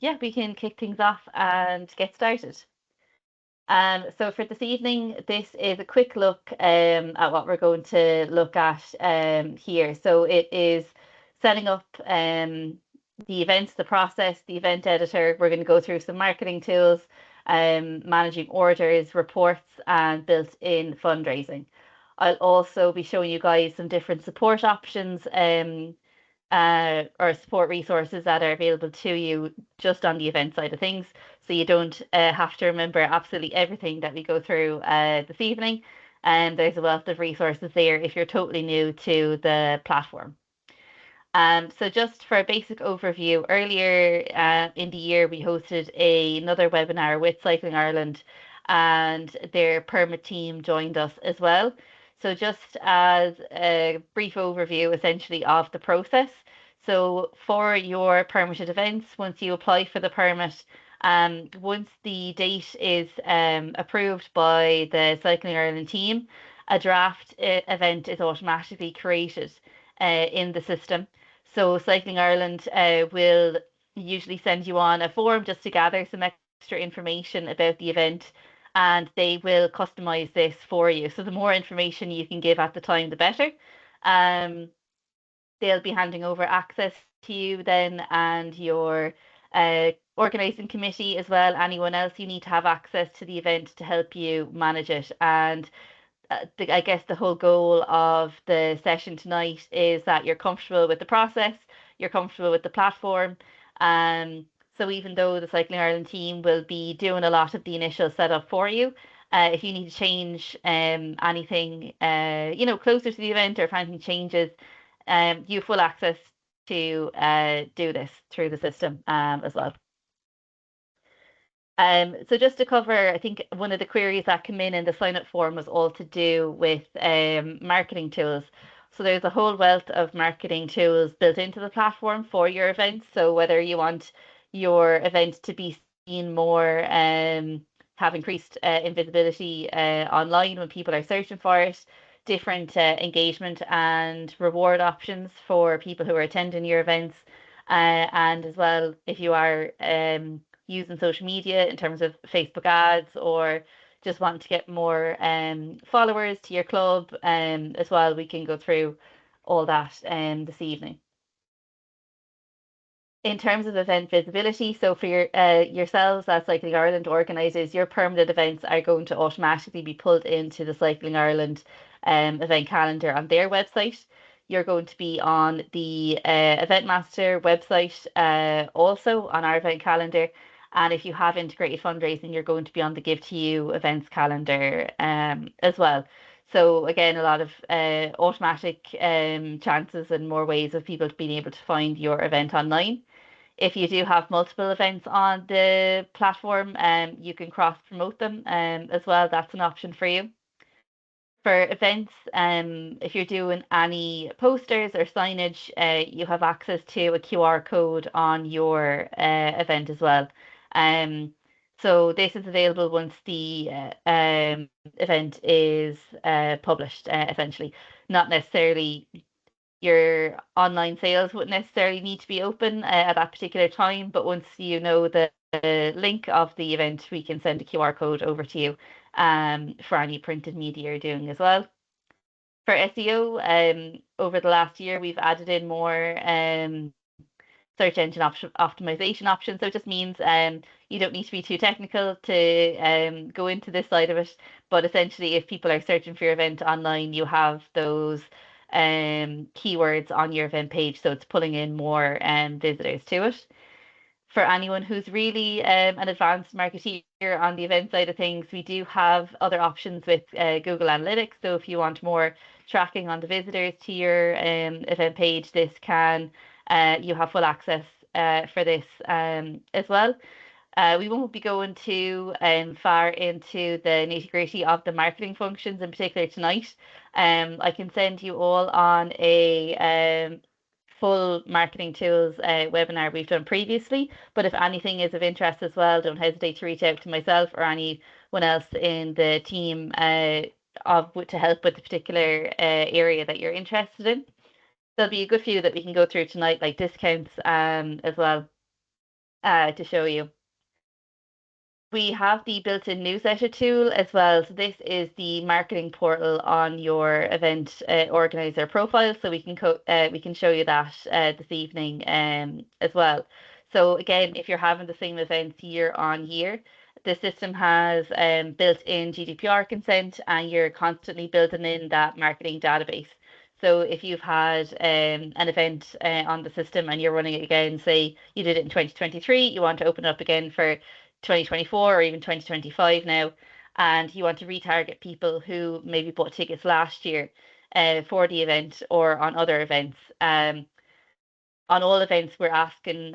yeah, we can kick things off and get started. So for this evening, this is a quick look at what we're going to look at here. So it is setting up the events, the process, the event editor. We're going to go through some marketing tools, managing orders, reports, and built-in fundraising. I'll also be showing you guys some different support options or support resources that are available to you just on the event side of things. So you don't have to remember absolutely everything that we go through this evening. And there's a wealth of resources there if you're totally new to the platform. So just for a basic overview, earlier in the year, we hosted another webinar with Cycling Ireland and their permit team joined us as well. So just as a brief overview, essentially, of the process. So for your permitted events, once you apply for the permit, once the date is approved by the Cycling Ireland team, a draft event is automatically created in the system. So Cycling Ireland will usually send you on a form just to gather some extra information about the event, and they will customize this for you. So the more information you can give at the time, the better. Um, they'll be handing over access to you then and your organising committee as well. Anyone else you need to have access to the event to help you manage it. And I guess the whole goal of the session tonight is that you're comfortable with the process, you're comfortable with the platform. Um, so even though the Cycling Ireland team will be doing a lot of the initial setup for you, if you need to change anything, closer to the event, or if anything changes, you have full access to do this through the system as well. So just to cover, I think one of the queries that came in the sign up form was all to do with marketing tools. So there's a whole wealth of marketing tools built into the platform for your events. So whether you want your event to be seen more, have increased invisibility online when people are searching for it, different engagement and reward options for people who are attending your events, and as well if you are using social media in terms of Facebook ads or just want to get more followers to your club as well, we can go through all that this evening. In terms of event visibility, so for yourselves as Cycling Ireland organisers, your permanent events are going to automatically be pulled into the Cycling Ireland event calendar on their website. You're going to be on the Eventmaster website also on our event calendar. And if you have integrated fundraising, you're going to be on the Give to You events calendar as well. So again, a lot of automatic chances and more ways of people being able to find your event online. If you do have multiple events on the platform, you can cross promote them as well. That's an option for you. For events, if you're doing any posters or signage, you have access to a QR code on your event as well. Um, so this is available once the event is published, essentially. Not necessarily your online sales wouldn't necessarily need to be open at that particular time, but once you know the link of the event, we can send a QR code over to you for any printed media you're doing as well. For SEO, over the last year, we've added in more search engine optimization options. So it just means you don't need to be too technical to go into this side of it. But essentially, if people are searching for your event online, you have those keywords on your event page. So it's pulling in more visitors to it. For anyone who's really an advanced marketeer on the event side of things, we do have other options with Google Analytics. So if you want more tracking on the visitors to your event page, this can you have full access for this as well. We won't be going too far into the nitty gritty of the marketing functions in particular tonight. I can send you all on a full marketing tools webinar we've done previously. But if anything is of interest as well, don't hesitate to reach out to myself or anyone else in the team to help with the particular area that you're interested in. There'll be a good few that we can go through tonight, like discounts as well. to show you. We have the built-in newsletter tool as well. So this is the marketing portal on your event organizer profile. So we can show you that this evening as well. So again, if you're having the same events year on year, the system has built-in GDPR consent, and you're constantly building in that marketing database. So if you've had an event on the system and you're running it again, say you did it in 2023, you want to open it up again for 2024 or even 2025 now, and you want to retarget people who maybe bought tickets last year for the event or on other events. On all events, we're asking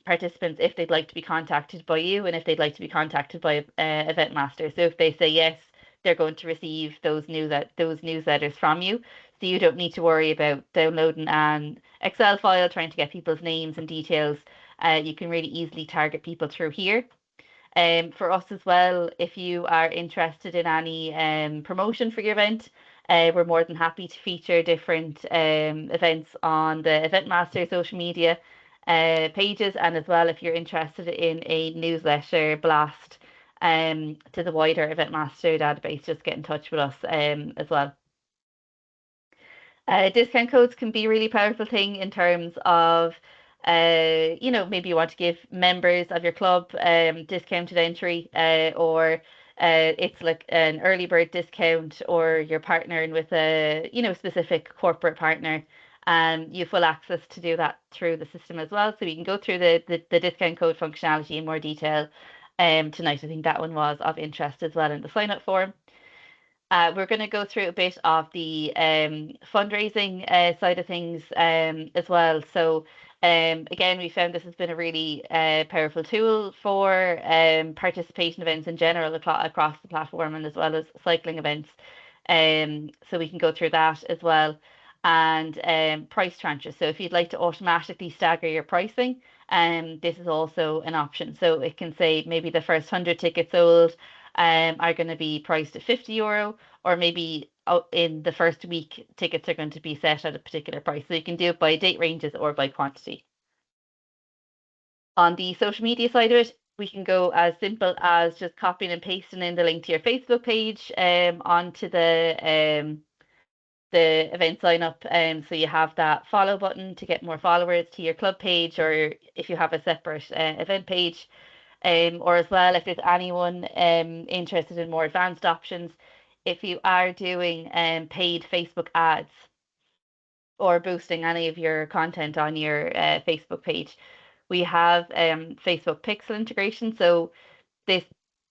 participants if they'd like to be contacted by you and if they'd like to be contacted by Event Master. So if they say yes, they're going to receive those newsletters from you. So you don't need to worry about downloading an Excel file trying to get people's names and details. You can really easily target people through here. For us as well, if you are interested in any promotion for your event, we're more than happy to feature different events on the Event Master social media pages, and as well if you're interested in a newsletter blast to the wider Event Master database, just get in touch with us as well. Discount codes can be a really powerful thing in terms of, maybe you want to give members of your club discounted entry, or it's like an early bird discount, or you're partnering with a, specific corporate partner. You have full access to do that through the system as well. So we can go through the discount code functionality in more detail tonight. I think that one was of interest as well in the sign up form. We're going to go through a bit of the fundraising side of things as well. So, again, we found this has been a really powerful tool for participation events in general across the platform, and as well as cycling events. So we can go through that as well. And price tranches. So if you'd like to automatically stagger your pricing, this is also an option. So it can say maybe the first 100 tickets sold are going to be priced at €50, or maybe in the first week, tickets are going to be set at a particular price. So you can do it by date ranges or by quantity. On the social media side of it, we can go as simple as just copying and pasting in the link to your Facebook page onto the event sign up. So you have that follow button to get more followers to your club page, or if you have a separate event page. Or as well, if there's anyone interested in more advanced options, if you are doing paid Facebook ads or boosting any of your content on your Facebook page, we have Facebook Pixel integration. So this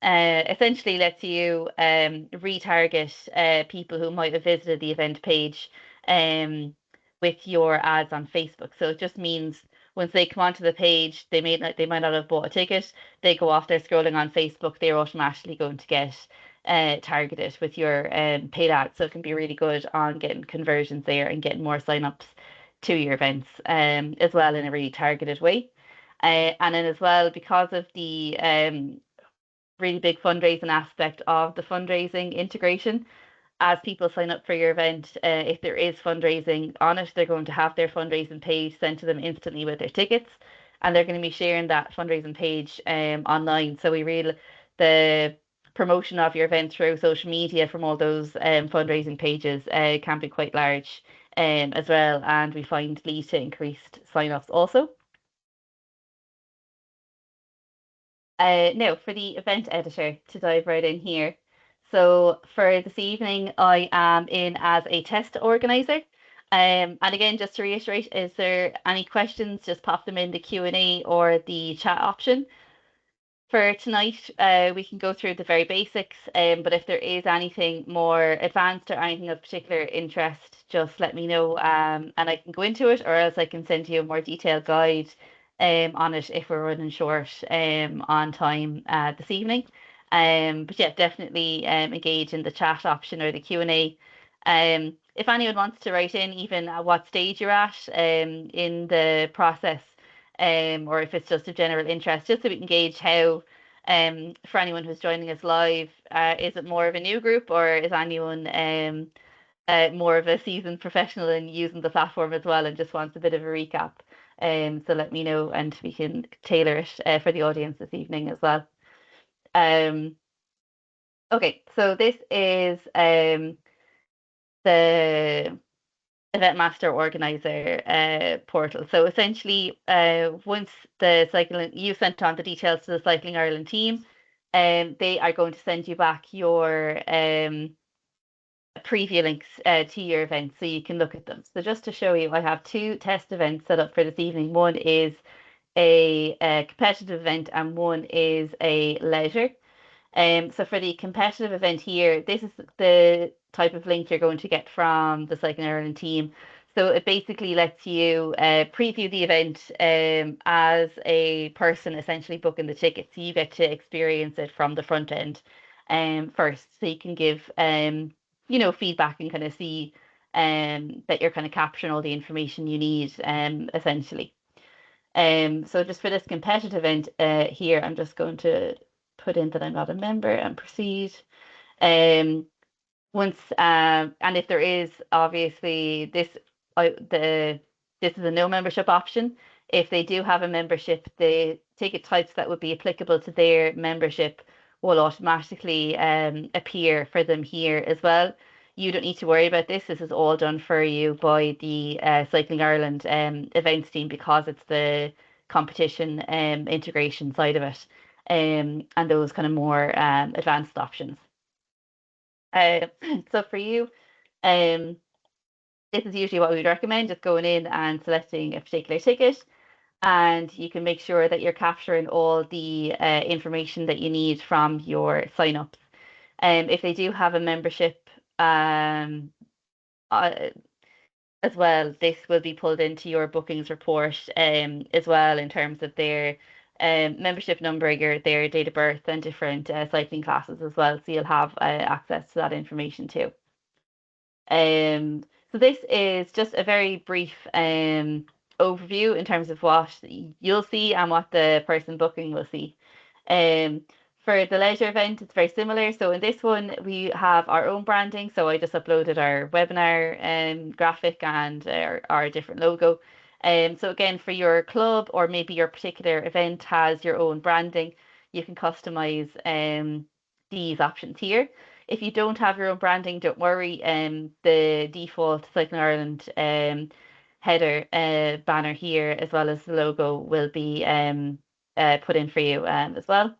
essentially lets you retarget people who might have visited the event page with your ads on Facebook. So it just means once they come onto the page, they might not have bought a ticket. They go off there scrolling on Facebook, they're automatically going to get targeted with your paid ads. So it can be really good on getting conversions there and getting more signups to your events as well in a really targeted way. And then as well, because of the really big fundraising aspect of the fundraising integration, as people sign up for your event, if there is fundraising on it, they're going to have their fundraising page sent to them instantly with their tickets, and they're going to be sharing that fundraising page online. So the promotion of your event through social media from all those fundraising pages can be quite large as well, and we find lead to increased sign-ups also. Now, for the event editor, to dive right in here. So for this evening, I am in as a test organizer. And again, just to reiterate, is there any questions, just pop them in the Q&A or the chat option. For tonight, we can go through the very basics, but if there is anything more advanced or anything of particular interest, just let me know, and I can go into it, or else I can send you a more detailed guide on it if we're running short on time this evening. But yeah, definitely engage in the chat option or the Q&A. If anyone wants to write in even at what stage you're at in the process, or if it's just of general interest, just so we can gauge how, for anyone who's joining us live, is it more of a new group, or is anyone more of a seasoned professional in using the platform as well and just wants a bit of a recap? So let me know and we can tailor it for the audience this evening as well. Um, okay, so this is the Event Master Organizer portal. So essentially, once the cycling you sent on the details to the Cycling Ireland team, they are going to send you back your preview links to your events so you can look at them. So just to show you, I have two test events set up for this evening. One is a competitive event and one is a leisure. So for the competitive event here, this is the type of link you're going to get from the Cycling Ireland team. So it basically lets you preview the event as a person essentially booking the ticket. So you get to experience it from the front end first. So you can give feedback and kind of see that you're kind of capturing all the information you need essentially. So just for this competitive event here, I'm just going to put in that I'm not a member and proceed. Um, and if there is obviously this is a no membership option. If they do have a membership, the ticket types that would be applicable to their membership will automatically appear for them here as well. You don't need to worry about this. This is all done for you by the Cycling Ireland events team because it's the competition integration side of it and those kind of more advanced options. Uh, so for you, um, this is usually what we would recommend, just going in and selecting a particular ticket, and you can make sure that you're capturing all the information that you need from your sign-ups. If they do have a membership uh, as well, this will be pulled into your bookings report as well in terms of their membership number, their date of birth, and different cycling classes as well. So you'll have access to that information too. Um, so this is just a very brief overview in terms of what you'll see and what the person booking will see. Um, for the leisure event, it's very similar. So in this one, we have our own branding. So I just uploaded our webinar graphic and our different logo. So again, for your club or maybe your particular event has your own branding, you can customize these options here. If you don't have your own branding, don't worry. The default Cycling Ireland header banner here, as well as the logo, will be put in for you as well.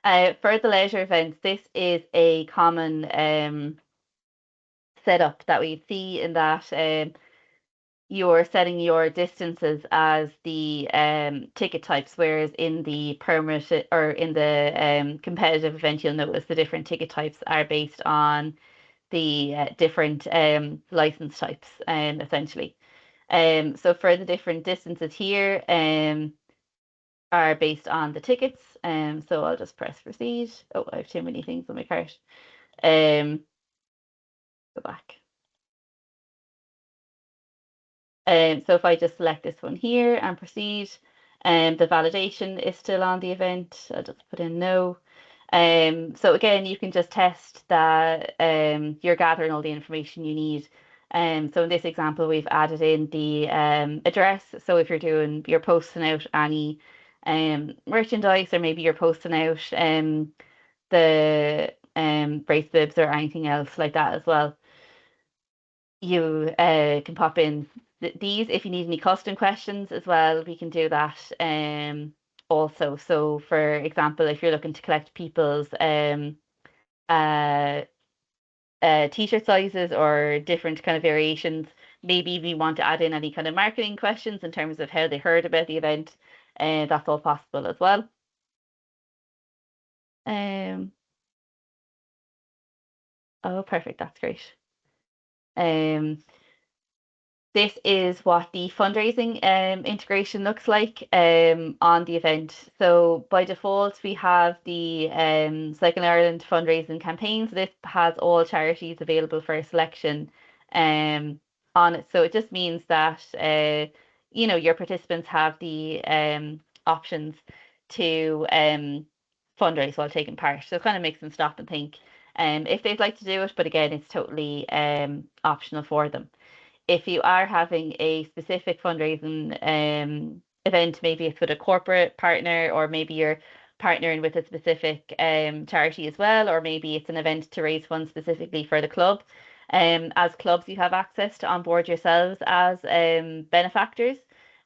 For the leisure events, this is a common setup that we see in that you're setting your distances as the ticket types, whereas in the permit or in the competitive event, you'll notice the different ticket types are based on the different license types, essentially. So for the different distances here are based on the tickets. So I'll just press proceed. Oh, I have too many things on my cart. Um, go back. So if I just select this one here and proceed, the validation is still on the event. I'll just put in no. So again, you can just test that you're gathering all the information you need. So in this example, we've added in the address. So if you're posting out any merchandise, or maybe you're posting out the brace bibs or anything else like that as well, you can pop in these. If you need any custom questions as well, we can do that also. So for example, if you're looking to collect people's uh, t-shirt sizes or different kind of variations, maybe we want to add in any kind of marketing questions in terms of how they heard about the event, and that's all possible as well. Um, oh, perfect, that's great. Um, This is what the fundraising integration looks like on the event. So by default, we have the Cycling Ireland fundraising campaigns. This has all charities available for selection on it. So it just means that your participants have the options to fundraise while taking part. So it kind of makes them stop and think if they'd like to do it. But again, it's totally optional for them. if you are having a specific fundraising event, maybe it's with a corporate partner, or maybe you're partnering with a specific charity as well, or maybe it's an event to raise funds specifically for the club. As clubs, you have access to onboard yourselves as benefactors.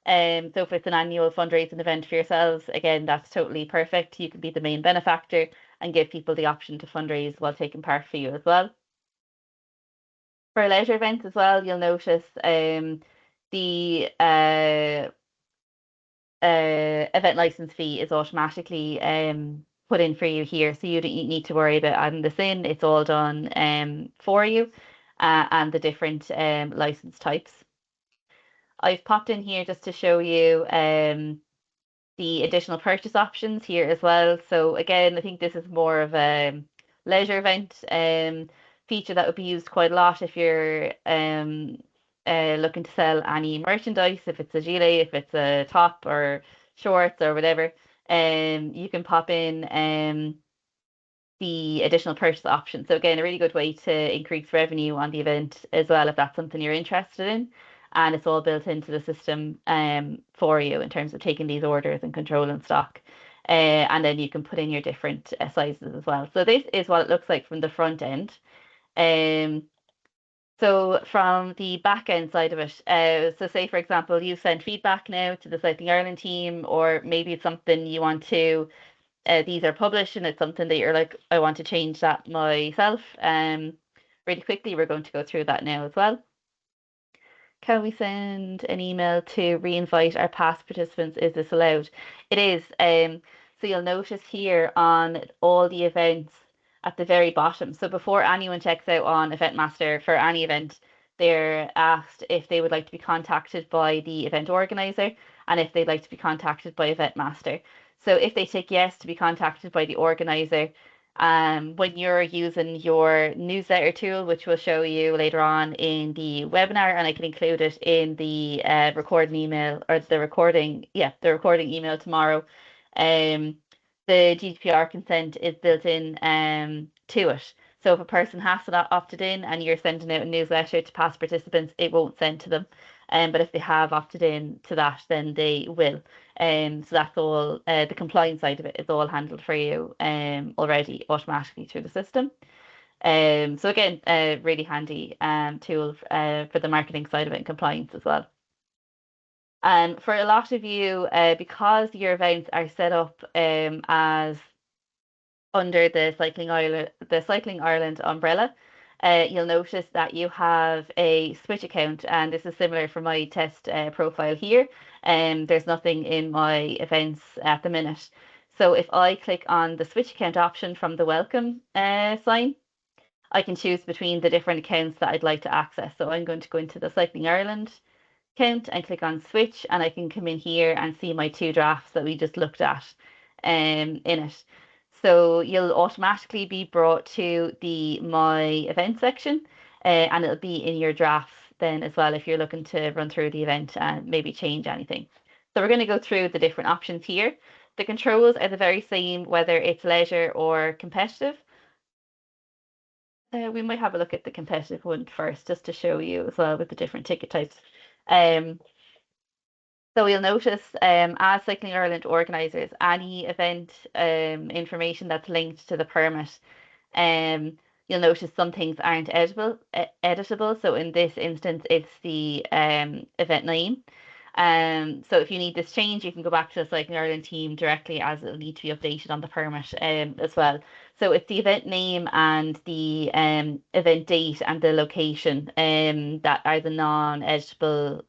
So if it's an annual fundraising event for yourselves, again, that's totally perfect. You can be the main benefactor and give people the option to fundraise while taking part for you as well. For leisure events as well, you'll notice the event license fee is automatically put in for you here, so you don't need to worry about adding this in. It's all done for you, and the different license types. I've popped in here just to show you the additional purchase options here as well. So again, I think this is more of a leisure event feature that would be used quite a lot if you're looking to sell any merchandise, if it's a gilet, if it's a top or shorts or whatever. You can pop in the additional purchase option. So again, a really good way to increase revenue on the event as well, if that's something you're interested in. And it's all built into the system for you in terms of taking these orders and controlling stock. And then you can put in your different sizes as well. So this is what it looks like from the front end. So from the back end side of it, so say for example, you send feedback now to the Cycling Ireland team, or maybe it's something you want to these are published and it's something that you're like, I want to change that myself. Really quickly, we're going to go through that now as well. Can we send an email to re-invite our past participants? Is this allowed? It is. So you'll notice here on all the events at the very bottom. So before anyone checks out on Eventmaster for any event, they're asked if they would like to be contacted by the event organizer and if they'd like to be contacted by Eventmaster. So if they tick yes to be contacted by the organizer, when you're using your newsletter tool, which we'll show you later on in the webinar, and I can include it in the recording email, or the recording email tomorrow. The GDPR consent is built in to it. So if a person hasn't opted in and you're sending out a newsletter to past participants, it won't send to them. But if they have opted in to that, then they will. So that's all, the compliance side of it is all handled for you already automatically through the system. So again, a really handy tool for the marketing side of it and compliance as well. And for a lot of you, because your events are set up as under the Cycling Ireland umbrella, you'll notice that you have a Switch account, and this is similar for my test profile here. There's nothing in my events at the minute. So if I click on the Switch account option from the welcome sign, I can choose between the different accounts that I'd like to access. So I'm going to go into the Cycling Ireland account and click on Switch, and I can come in here and see my two drafts that we just looked at in it. So you'll automatically be brought to the My Event section, and it'll be in your drafts then as well if you're looking to run through the event and maybe change anything. So we're going to go through the different options here. The controls are the very same whether it's leisure or competitive. We might have a look at the competitive one first, just to show you as well with the different ticket types. So you'll notice as Cycling Ireland organisers, any event information that's linked to the permit, you'll notice some things aren't editable. So in this instance, it's the event name. So if you need this change, you can go back to the Cycling Ireland team directly, as it'll need to be updated on the permit as well. So it's the event name and the event date and the location that are the non-editable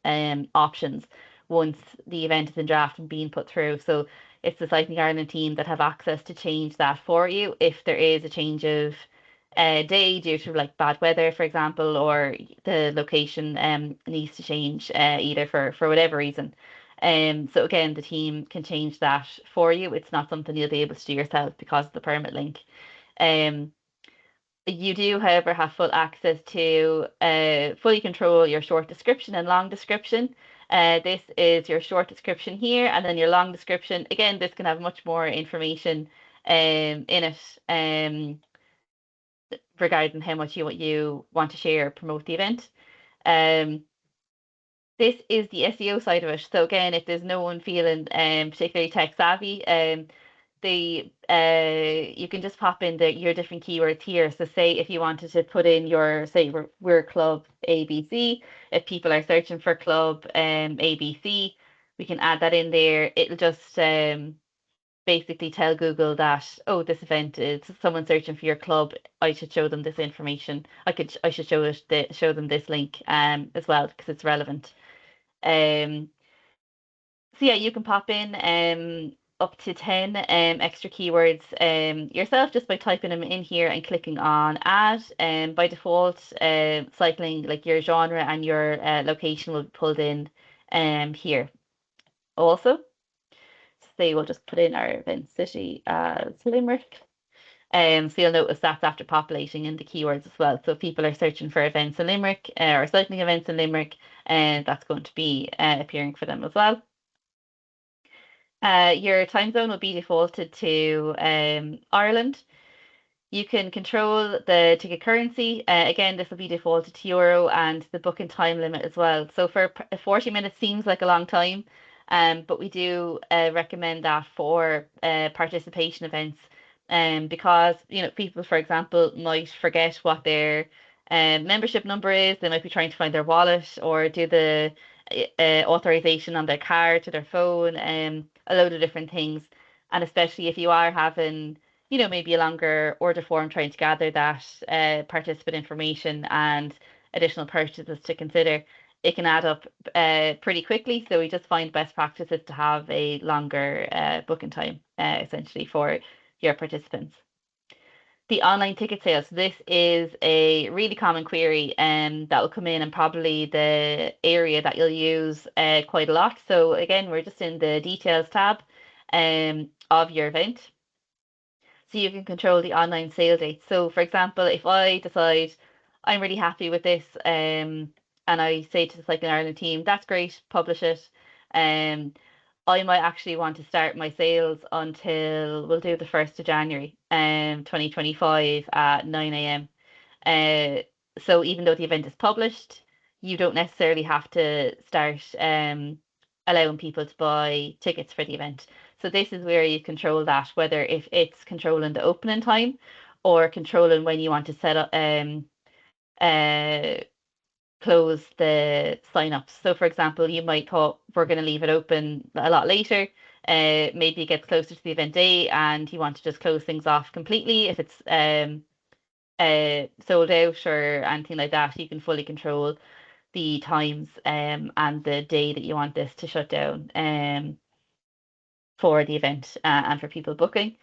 options once the event is in draft and being put through. So it's the Cycling Ireland team that have access to change that for you if there is a change of day due to like bad weather, for example, or the location needs to change either for whatever reason. So again, the team can change that for you. It's not something you'll be able to do yourself because of the permit link. You do, however, have full access to fully control your short description and long description. This is your short description here, and then your long description. Again, this can have much more information in it regarding how much you want to share or promote the event. this is the SEO side of it. So again, if there's no one feeling particularly tech savvy, the you can just pop in your different keywords here. So say if you wanted to put in your, say we're club ABC, if people are searching for club ABC, we can add that in there. It'll just basically tell Google that, oh, this event is someone searching for your club. I should show them this information. I should show them this link as well because it's relevant. Um, so yeah, you can pop in up to 10 extra keywords yourself just by typing them in here and clicking on add. By default, cycling, like your genre and your location will be pulled in here. Also, say we'll just put in our event city as Limerick. So you'll notice that's after populating in the keywords as well. So if people are searching for events in Limerick or cycling events in Limerick, that's going to be appearing for them as well. Your time zone will be defaulted to Ireland. You can control the ticket currency. Again, this will be defaulted to euro and the booking time limit as well. So for 40 minutes seems like a long time, but we do recommend that for participation events, because people, for example, might forget what their membership number is. They might be trying to find their wallet or do the authorization on their card to their phone, a load of different things. And especially if you are having maybe a longer order form trying to gather that participant information and additional purchases to consider, it can add up pretty quickly. So we just find best practices to have a longer booking time, essentially, for your participants. The online ticket sales. This is a really common query that will come in and probably the area that you'll use quite a lot. So again, we're just in the details tab of your event. So you can control the online sale date. So for example, if I decide I'm really happy with this, and I say to the Cycling Ireland team, that's great, publish it. I might actually want to start my sales until we'll do the 1st of January, 2025 at 9 a.m. So even though the event is published, you don't necessarily have to start allowing people to buy tickets for the event. So this is where you control that, whether if it's controlling the opening time or controlling when you want to set up uh close the sign-ups. So for example, you might thought we're going to leave it open a lot later. Maybe it gets closer to the event day and you want to just close things off completely. If it's sold out or anything like that, you can fully control the times and the day that you want this to shut down for the event and for people booking.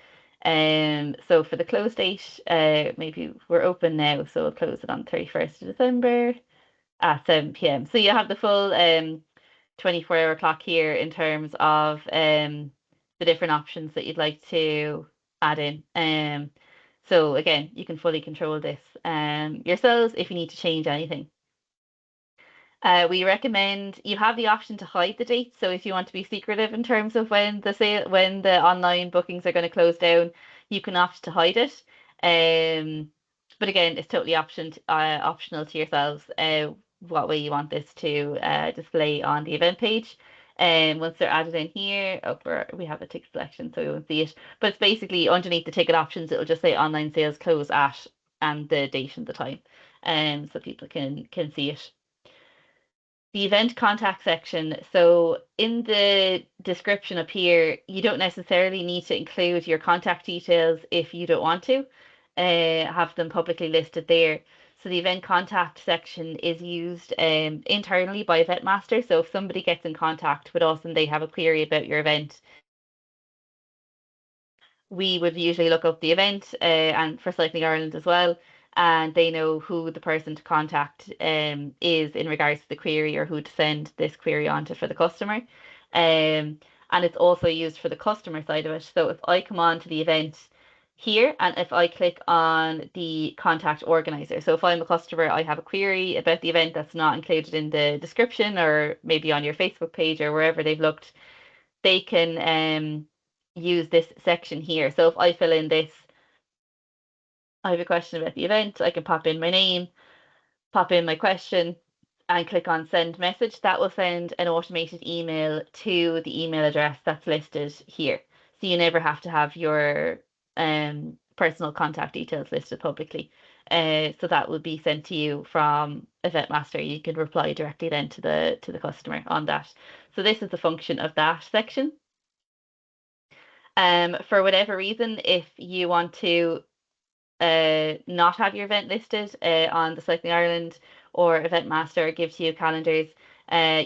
So for the close date, maybe we're open now, so we'll close it on 31st of December at 7 p.m. So you have the full 24-hour clock here in terms of the different options that you'd like to add in. So again, you can fully control this yourselves if you need to change anything. We recommend you have the option to hide the dates. So if you want to be secretive in terms of when the online bookings are going to close down, you can opt to hide it. But again, it's totally optional to yourselves what way you want this to display on the event page. And once they're added in here, we have a ticket selection, so you won't see it. But it's basically underneath the ticket options, it'll just say online sales close at and the date and the time, so people can see it. The event contact section. So in the description up here, you don't necessarily need to include your contact details if you don't want to have them publicly listed there. So the event contact section is used internally by Eventmaster. So if somebody gets in contact with us and they have a query about your event, we would usually look up the event and for Cycling Ireland as well, and they know who the person to contact is in regards to the query or who to send this query on to for the customer. And it's also used for the customer side of it. So if I come on to the event here and if I click on the contact organizer, so if I'm a customer, I have a query about the event that's not included in the description or maybe on your Facebook page or wherever they've looked, they can use this section here. So if I fill in this, I have a question about the event, I can pop in my name, pop in my question, and click on send message, that will send an automated email to the email address that's listed here. So you never have to have your personal contact details listed publicly. So that will be sent to you from Eventmaster. You can reply directly then to the customer on that. So this is the function of that section. For whatever reason, if you want to not have your event listed on the Cycling Ireland or Eventmaster gives you calendars,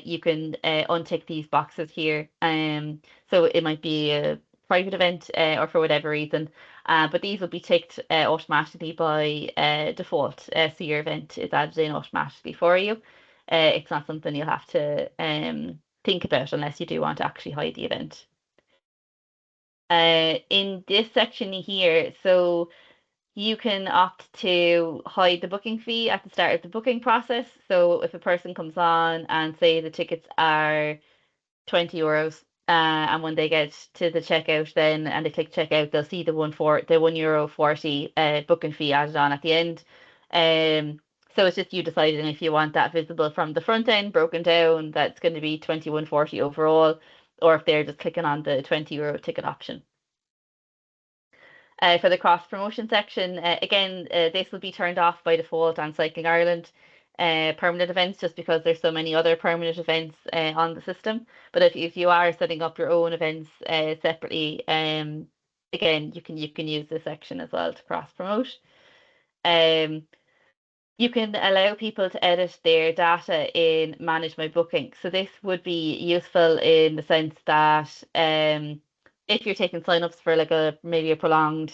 you can untick these boxes here. So it might be a private event or for whatever reason, but these will be ticked automatically by default. So your event is added in automatically for you. It's not something you'll have to think about unless you do want to actually hide the event. In this section here, so you can opt to hide the booking fee at the start of the booking process. So if a person comes on and say the tickets are 20 euros, and when they get to the checkout then and they click checkout, they'll see the €1.40 booking fee added on at the end. So it's just you deciding if you want that visible from the front end, broken down, that's going to be 21.40 overall, or if they're just clicking on the €20 ticket option. For the cross promotion section, again, this will be turned off by default on Cycling Ireland permanent events just because there's so many other permanent events on the system. But if you are setting up your own events separately, again, you can use this section as well to cross promote. You can allow people to edit their data in Manage My Booking. So this would be useful in the sense that if you're taking signups for like maybe a prolonged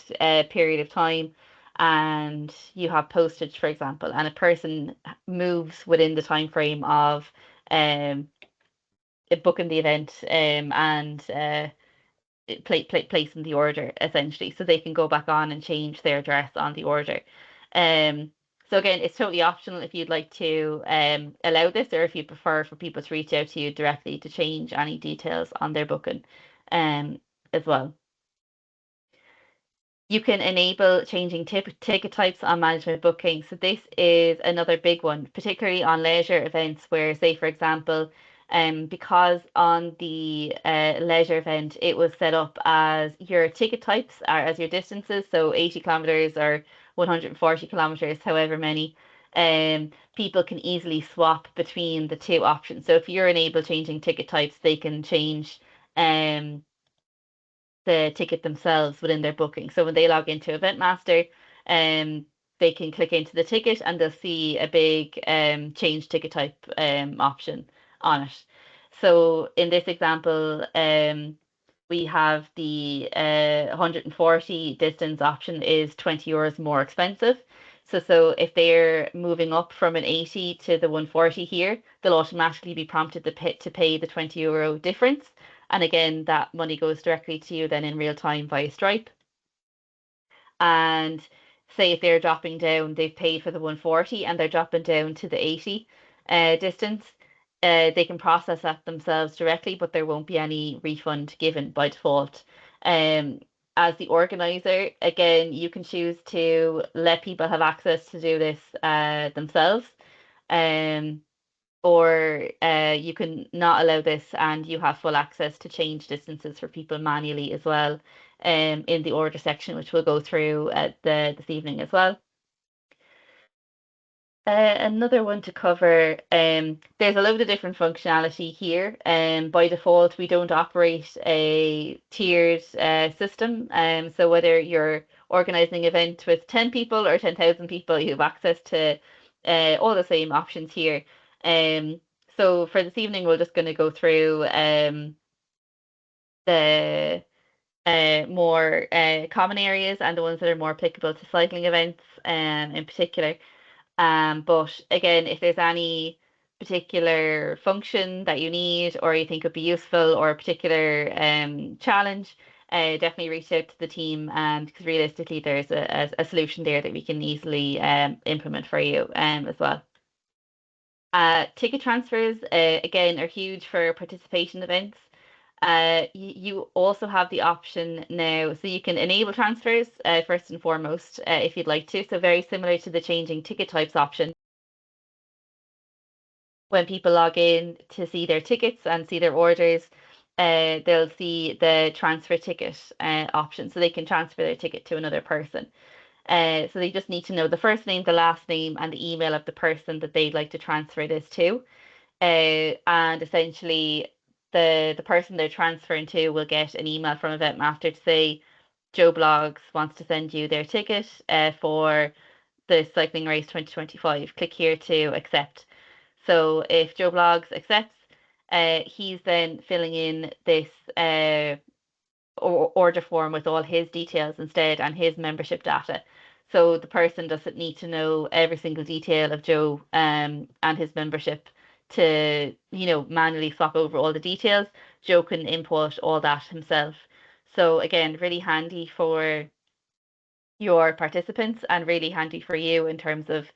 period of time and you have postage, for example, and a person moves within the time frame of booking the event and placing the order essentially, so they can go back on and change their address on the order. So again, it's totally optional if you'd like to allow this, or if you prefer for people to reach out to you directly to change any details on their booking as well. You can enable changing ticket types on Manage My Booking. So this is another big one, particularly on leisure events where, say, for example, because on the leisure event, it was set up as your ticket types are as your distances, so 80 kilometers or 140 kilometers, however many, people can easily swap between the two options. So if you're enable changing ticket types, they can change the ticket themselves within their booking. So when they log into Eventmaster, they can click into the ticket and they'll see a big change ticket type option on it. So in this example, we have the 140 distance option is 20 euros more expensive. So if they're moving up from an 80 to the 140 here, they'll automatically be prompted to pay the 20 euro difference. And again, that money goes directly to you then in real time via Stripe. And say if they're dropping down, they've paid for the 140 and they're dropping down to the 80 distance, they can process that themselves directly, but there won't be any refund given by default. As the organizer, again, you can choose to let people have access to do this themselves. Or you can not allow this and you have full access to change distances for people manually as well in the order section, which we'll go through this evening as well. Another one to cover, there's a load of different functionality here. By default, we don't operate a tiered system. So whether you're organizing an event with 10 people or 10,000 people, you have access to all the same options here. So for this evening, we're just going to go through the more common areas and the ones that are more applicable to cycling events in particular. But again, if there's any particular function that you need or you think would be useful or a particular challenge, definitely reach out to the team because realistically there's a solution there that we can easily implement for you as well. Ticket transfers, again, are huge for participation events. You also have the option now, so you can enable transfers first and foremost if you'd like to. So very similar to the changing ticket types option. when people log in to see their tickets and see their orders, they'll see the transfer ticket option, so they can transfer their ticket to another person. So they just need to know the first name, the last name, and the email of the person that they'd like to transfer this to. And essentially, the person they're transferring to will get an email from Eventmaster to say Joe Blogs wants to send you their ticket for the cycling race 2025. Click here to accept. So if Joe Blogs accepts, he's then filling in this order form with all his details instead and his membership data. So the person doesn't need to know every single detail of Joe and his membership to, manually swap over all the details. Joe can input all that himself. So again, really handy for your participants and really handy for you in terms of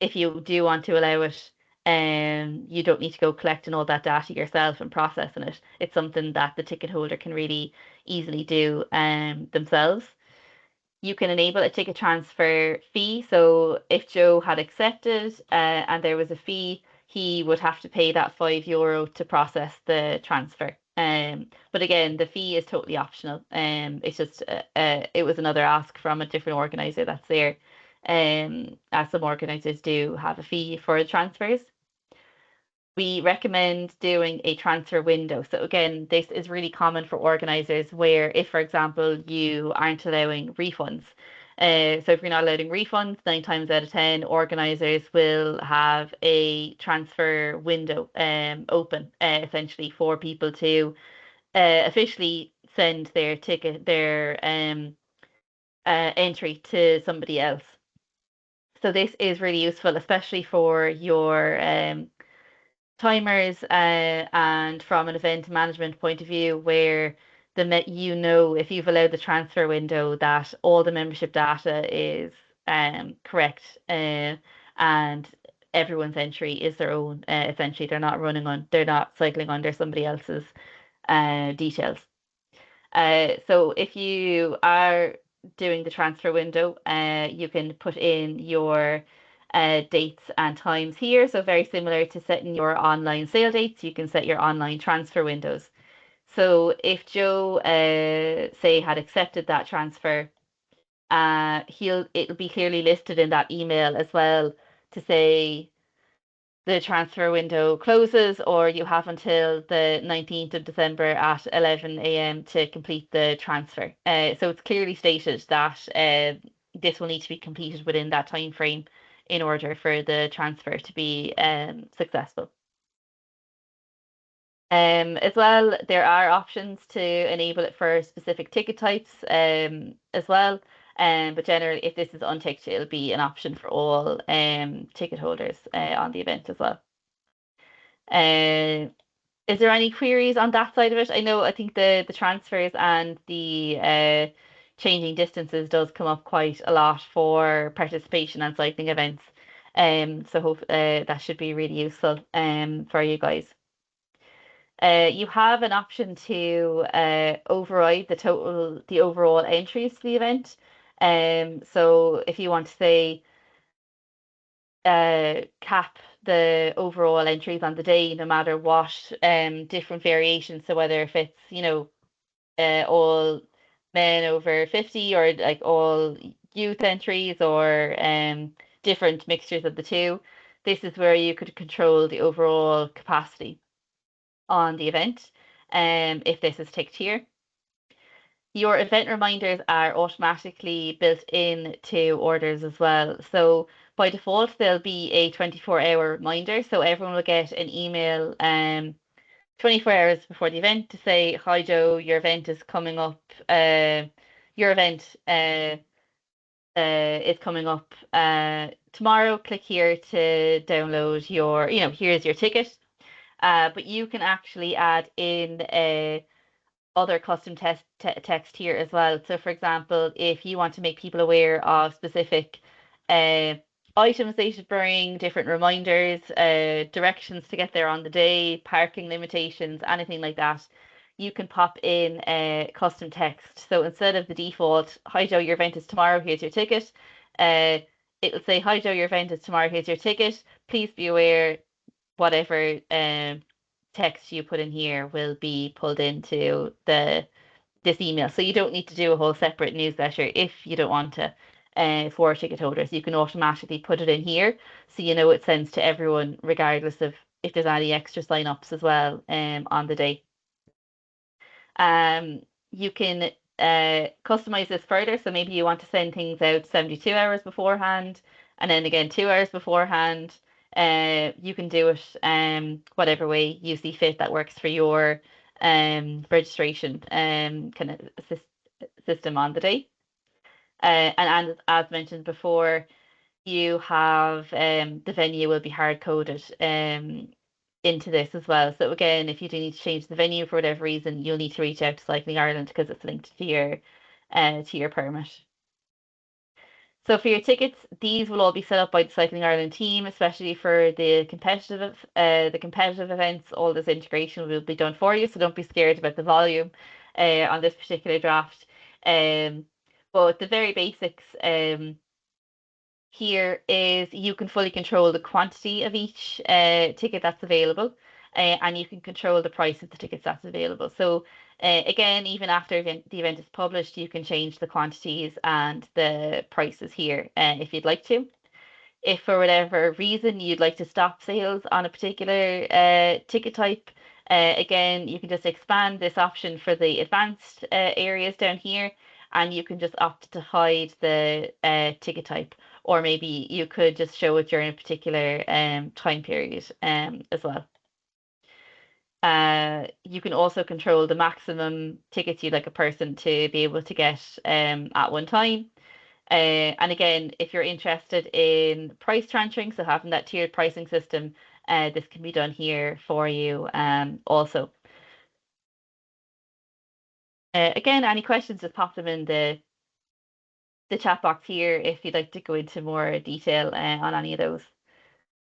if you do want to allow it, you don't need to go collecting all that data yourself and processing it. It's something that the ticket holder can really easily do themselves. You can enable a ticket transfer fee. So if Joe had accepted and there was a fee, he would have to pay that €5 to process the transfer. But again, the fee is totally optional. It's just it was another ask from a different organizer that's there. As some organizers do have a fee for transfers. We recommend doing a transfer window. So again, this is really common for organizers where if, for example, you aren't allowing refunds. So if you're not allowing refunds, 9 times out of 10, organizers will have a transfer window open, essentially for people to officially send their ticket, their entry to somebody else. So this is really useful, especially for your timers and from an event management point of view, where if you've allowed the transfer window that all the membership data is correct and everyone's entry is their own. Essentially, they're not cycling under somebody else's details. So if you are doing the transfer window, you can put in your dates and times here. So very similar to setting your online sale dates, you can set your online transfer windows. So if Joe, say, had accepted that transfer, it'll be clearly listed in that email as well to say the transfer window closes, or you have until the 19th of December at 11 a.m. to complete the transfer. So it's clearly stated that this will need to be completed within that time frame in order for the transfer to be successful. As well, there are options to enable it for specific ticket types as well. But generally, if this is unticked, it'll be an option for all ticket holders on the event as well. Is there any queries on that side of it? I think the transfers and the changing distances does come up quite a lot for participation and cycling events. So hope that should be really useful for you guys. You have an option to override the overall entries to the event. So if you want to say cap the overall entries on the day, no matter what different variations. So whether if it's, all men over 50 or like all youth entries or different mixtures of the two, this is where you could control the overall capacity on the event. If this is ticked here. Your event reminders are automatically built in to orders as well. So by default, there'll be a 24-hour reminder. So everyone will get an email 24 hours before the event to say, "Hi Joe, your event is coming up. Your event is coming up tomorrow. Click here to download here's your ticket." But you can actually add in other custom text here as well. So for example, if you want to make people aware of specific uh, items they should bring, different reminders, directions to get there on the day, parking limitations, anything like that, you can pop in custom text. So instead of the default, "Hi Joe, your event is tomorrow, here's your ticket," uh, it'll say, "Hi Joe, your event is tomorrow, here's your ticket. Please be aware whatever text you put in here will be pulled into this email. So you don't need to do a whole separate newsletter if you don't want to for ticket holders. You can automatically put it in here so you know it sends to everyone regardless of if there's any extra sign-ups as well on the day. You can customize this further. So maybe you want to send things out 72 hours beforehand and then again 2 hours beforehand. You can do it whatever way you see fit that works for your registration kind of system on the day. And as mentioned before, you have the venue will be hard coded into this as well. So again, if you do need to change the venue for whatever reason, you'll need to reach out to Cycling Ireland because it's linked to your permit. So for your tickets, these will all be set up by the Cycling Ireland team, especially for the competitive events. All this integration will be done for you, so don't be scared about the volume on this particular draft. But the very basics here is you can fully control the quantity of each ticket that's available, and you can control the price of the tickets that's available. So again, even after the event is published, you can change the quantities and the prices here if you'd like to. If for whatever reason you'd like to stop sales on a particular ticket type, again, you can just expand this option for the advanced areas down here, and you can just opt to hide the ticket type, or maybe you could just show it during a particular time period as well. You can also control the maximum tickets you'd like a person to be able to get at one time. And again, if you're interested in price transferring, so having that tiered pricing system, this can be done here for you also. Again, any questions, just pop them in the chat box here if you'd like to go into more detail on any of those.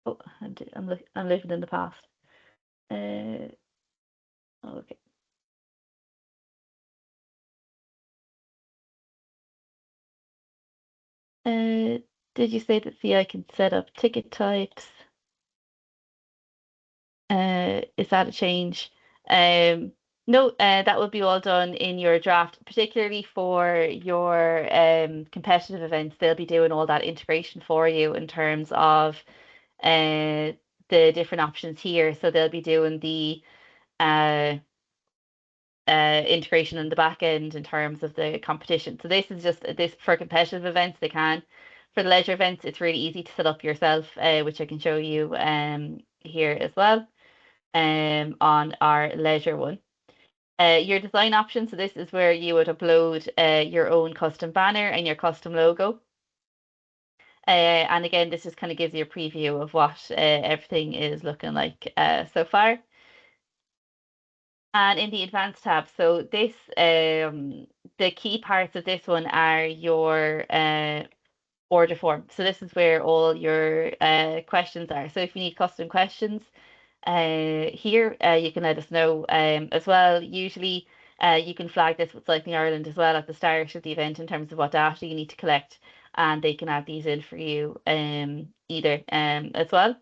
Oh, I'm living in the past. Okay. Did you say that I can set up ticket types? Is that a change? No, that will be all done in your draft, particularly for your competitive events. They'll be doing all that integration for you in terms of the different options here. So they'll be doing the uh, integration in the back end in terms of the competition. So this is just this for competitive events, they can. For the leisure events, it's really easy to set up yourself, which I can show you here as well on our leisure one. Your design option, so this is where you would upload your own custom banner and your custom logo. And again, this just kind of gives you a preview of what everything is looking like so far. And in the advanced tab, so this the key parts of this one are your order form. So this is where all your questions are. So if you need custom questions, here you can let us know as well. Usually you can flag this with Cycling Ireland as well at the start of the event in terms of what data you need to collect, and they can add these in for you either as well.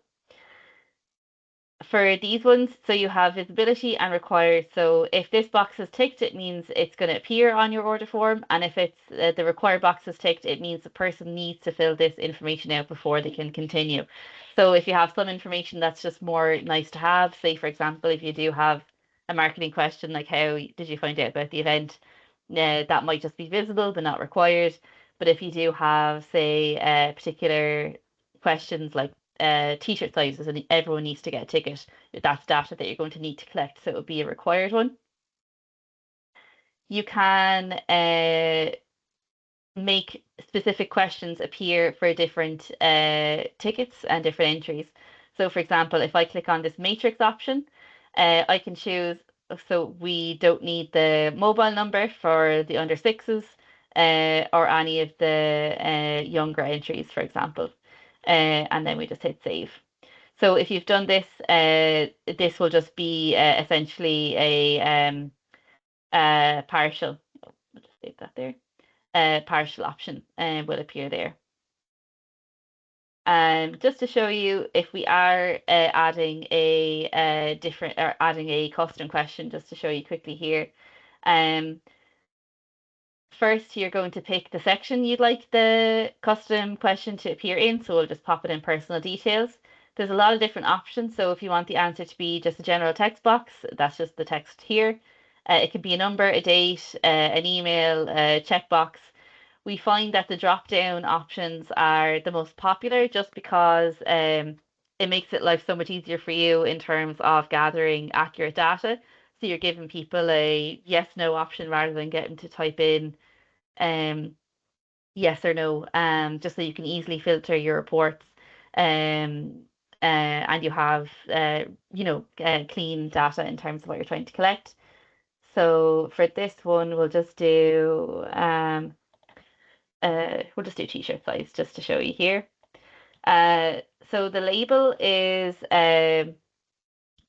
For these ones, so you have visibility and required. So if this box is ticked, it means it's going to appear on your order form. And if it's the required box is ticked, it means the person needs to fill this information out before they can continue. So if you have some information that's just more nice to have, say, for example, if you do have a marketing question like how did you find out about the event, that might just be visible but not required. But if you do have, say, particular questions like t-shirt sizes and everyone needs to get a ticket, that's data that you're going to need to collect, so it would be a required one. You can make specific questions appear for different tickets and different entries. So for example, if I click on this matrix option, I can choose, so we don't need the mobile number for the under sixes or any of the younger entries, for example. And then we just hit save. So if you've done this, this will just be essentially a partial. I'll just save that there. Partial option will appear there. Just to show you if we are adding a different or adding a custom question, just to show you quickly here. Um, First, you're going to pick the section you'd like the custom question to appear in. So we'll just pop it in personal details. There's a lot of different options. So if you want the answer to be just a general text box, that's just the text here. It could be a number, a date, an email, a checkbox. We find that the drop-down options are the most popular just because it makes it life so much easier for you in terms of gathering accurate data. So you're giving people a yes, no option rather than getting to type in um, yes or no, just so you can easily filter your reports, and you have, clean data in terms of what you're trying to collect. So for this one, we'll just do t-shirt size just to show you here. So the label is the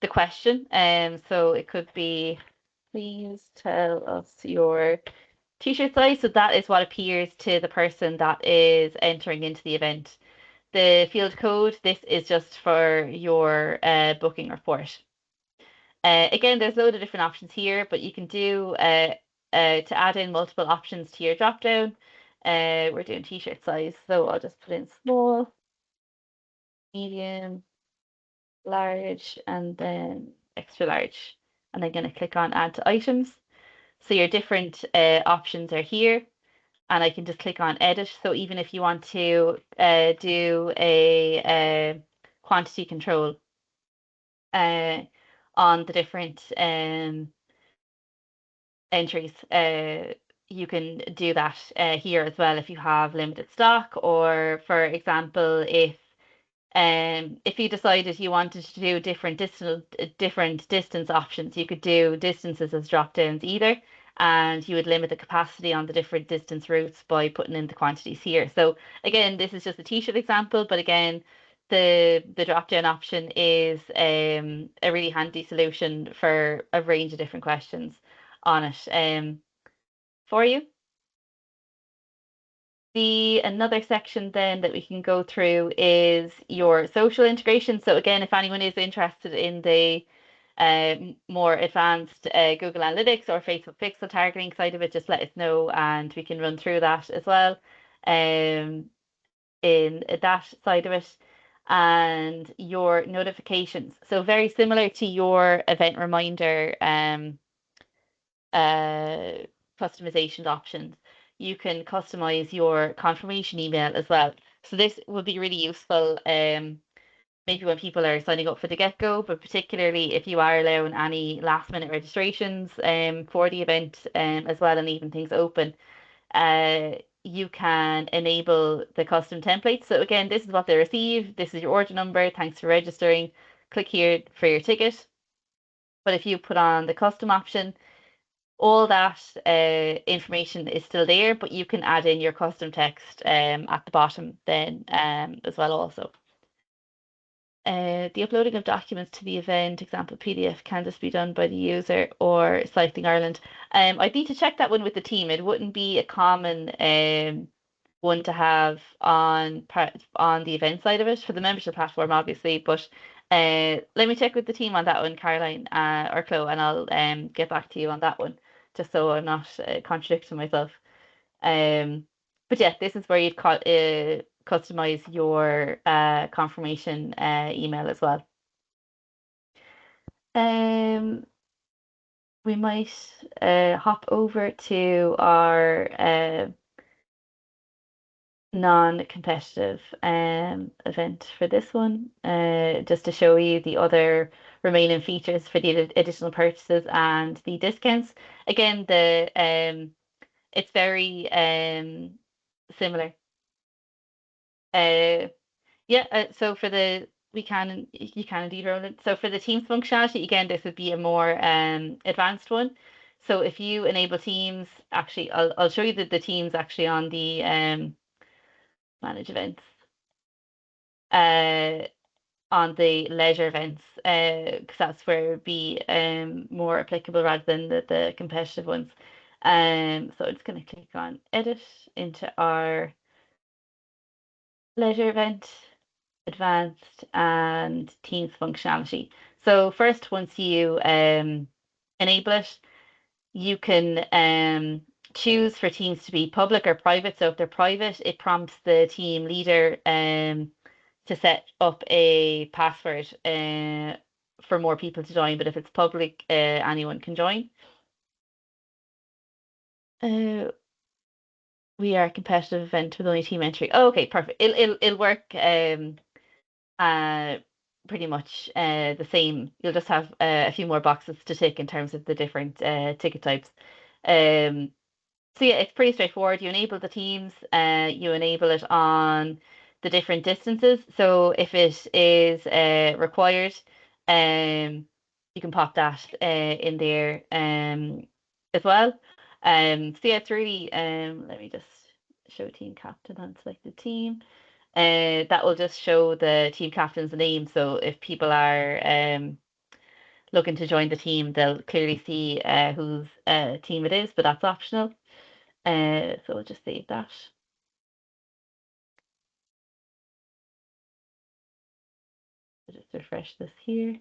question, so it could be, please tell us your t-shirt size. So that is what appears to the person that is entering into the event. The field code, this is just for your booking report. Again, there's a load of different options here, but you can do to add in multiple options to your drop down. We're doing t-shirt size, so I'll just put in small, medium, large, and then extra large. And I'm going to click on add to items. So your different options are here, and I can just click on edit. So even if you want to do a quantity control uh, on the different entries, you can do that here as well if you have limited stock, or for example, if you decided you wanted to do different distance options, you could do distances as drop downs either, and you would limit the capacity on the different distance routes by putting in the quantities here. So again, this is just a t-shirt example, but again, the drop down option is a really handy solution for a range of different questions on it for you. The another section then that we can go through is your social integration. So again, if anyone is interested in the more advanced Google Analytics or Facebook pixel targeting side of it, just let us know and we can run through that as well in that side of it. And your notifications. So very similar to your event reminder uh, customization options, you can customize your confirmation email as well. So this will be really useful maybe when people are signing up for the get-go, but particularly if you are allowing any last minute registrations for the event as well, and even things open, uh, you can enable the custom templates. So again, this is what they receive. This is your order number. Thanks for registering. Click here for your ticket. But if you put on the custom option, all that information is still there, but you can add in your custom text at the bottom then as well also. The uploading of documents to the event, example PDF, can this be done by the user or Cycling Ireland? I'd need to check that one with the team. It wouldn't be a common one to have on the event side of it for the membership platform, obviously. But let me check with the team on that one, Caroline or Chloe, and I'll get back to you on that one, just so I'm not contradicting myself. But yeah, this is where you'd customize your confirmation email as well. Um, we might hop over to our non-competitive event for this one, just to show you the other remaining features for the additional purchases and the discounts. Again, the it's very similar. Uh, yeah, so for the you can indeed roll it. So for the Teams functionality, again, this would be a more advanced one. So if you enable Teams, actually, I'll show you the Teams actually on the manage events. On the leisure events, because that's where it would be more applicable rather than the competitive ones. So I'm just going to click on edit into our leisure event. advanced, and Teams functionality. So first, once you enable it, you can choose for teams to be public or private. So if they're private, it prompts the team leader to set up a password for more people to join. But if it's public, anyone can join. Uh, we are a competitive event with only team entry. Oh, okay, perfect. It'll work uh pretty much the same. You'll just have a few more boxes to tick in terms of the different ticket types. Um, So yeah, it's pretty straightforward. You enable the teams, you enable it on the different distances. So if it is required, you can pop that in there as well. So yeah, it's really let me just show team captain on selected team. That will just show the team captain's name. So if people are looking to join the team, they'll clearly see whose team it is, but that's optional. So we'll just save that. I'll just refresh this here.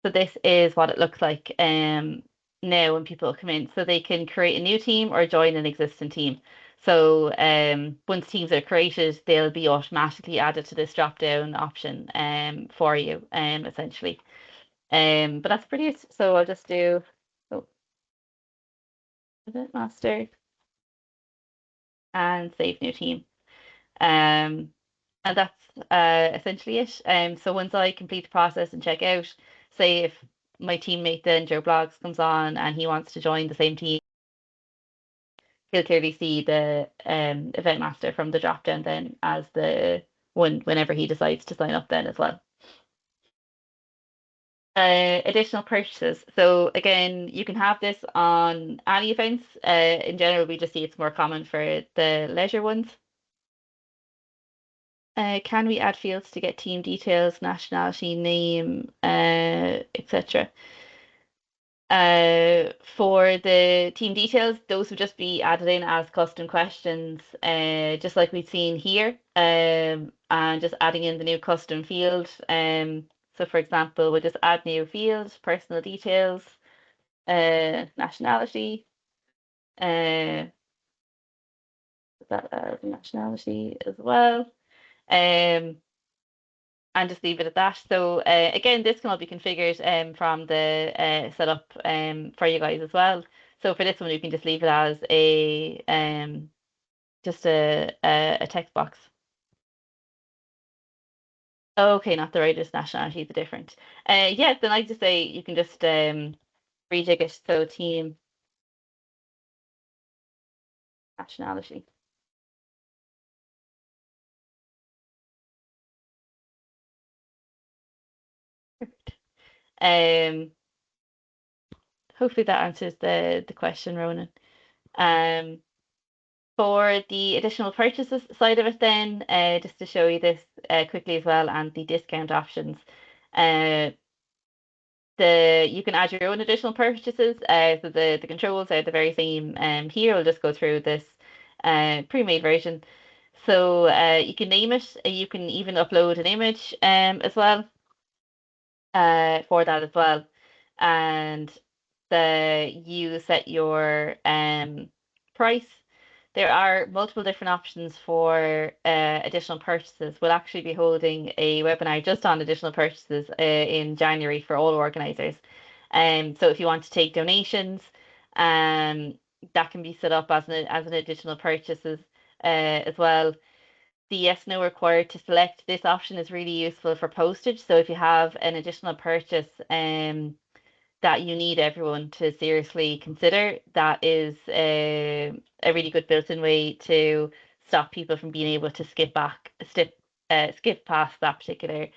So this is what it looks like now when people come in. So they can create a new team or join an existing team. So once teams are created, they'll be automatically added to this drop-down option for you, essentially. But that's pretty it. So I'll just do master and save new team. Um, and that's essentially it. So once I complete the process and check out, say if my teammate then Joe Blogs comes on and he wants to join the same team, he'll clearly see the event master from the drop down then as the one whenever he decides to sign up then as well. Additional purchases. So again, you can have this on any events. In general, we just see it's more common for the leisure ones. Can we add fields to get team details, nationality, name, etc.? For the team details, those would just be added in as custom questions, just like we've seen here, and just adding in the new custom field. So for example, we'll just add new field, personal details, nationality, uh, that nationality as well. Um, and just leave it at that. So again, this can all be configured from the setup for you guys as well. So for this one, you can just leave it as a just a text box. Okay, not the writer's nationality, the different. Yeah, then I just say you can just rejig it. So team nationality. Um, hopefully that answers the question, Ronan. Um, For the additional purchases side of it then, just to show you this quickly as well and the discount options. Uh, you can add your own additional purchases. So the controls are the very same here. I'll just go through this pre-made version. So you can name it. You can even upload an image as well for that as well. And you set your price. There are multiple different options for additional purchases. We'll actually be holding a webinar just on additional purchases in January for all organisers. So if you want to take donations, um, that can be set up as an additional purchases as well. The yes no required to select this option is really useful for postage. So if you have an additional purchase that you need everyone to seriously consider, that is a really good built-in way to stop people from being able to skip past that particular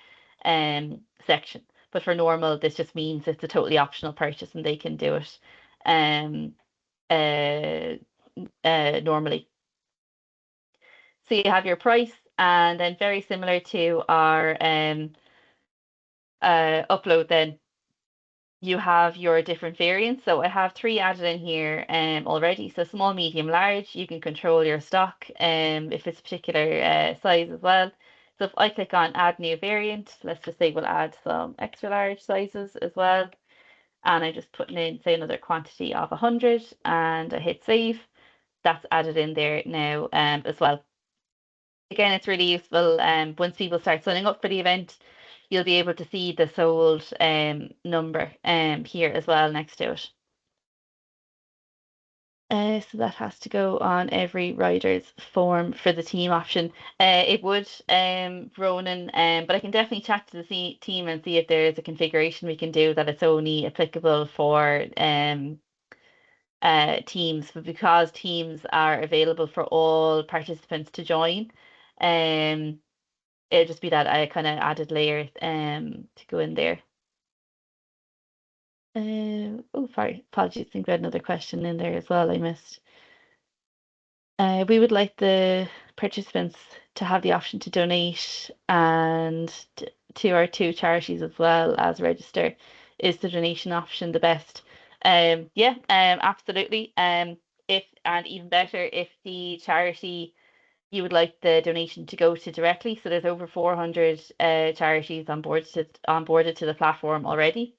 section. But for normal, this just means it's a totally optional purchase and they can do it um, uh, normally. So you have your price, and then very similar to our upload then. you have your different variants. So I have three added in here already. So small, medium, large, you can control your stock if it's a particular size as well. So if I click on add new variant, let's just say we'll add some extra large sizes as well. And I'm just putting in, say, another quantity of 100 and I hit save. That's added in there now as well. Again, it's really useful once people start signing up for the event, you'll be able to see the sold number here as well next to it. So that has to go on every rider's form for the team option. It would, Ronan, but I can definitely chat to the team and see if there's a configuration we can do that it's only applicable for teams, but because teams are available for all participants to join, um, it'll just be that I kind of added layer to go in there. Oh, sorry, apologies. I think we had another question in there as well I missed. We would like the participants to have the option to donate and to our two charities as well as register. Is the donation option the best? Yeah, absolutely. If and even better if the charity you would like the donation to go to directly. So there's over 400 charities onboarded to the platform already.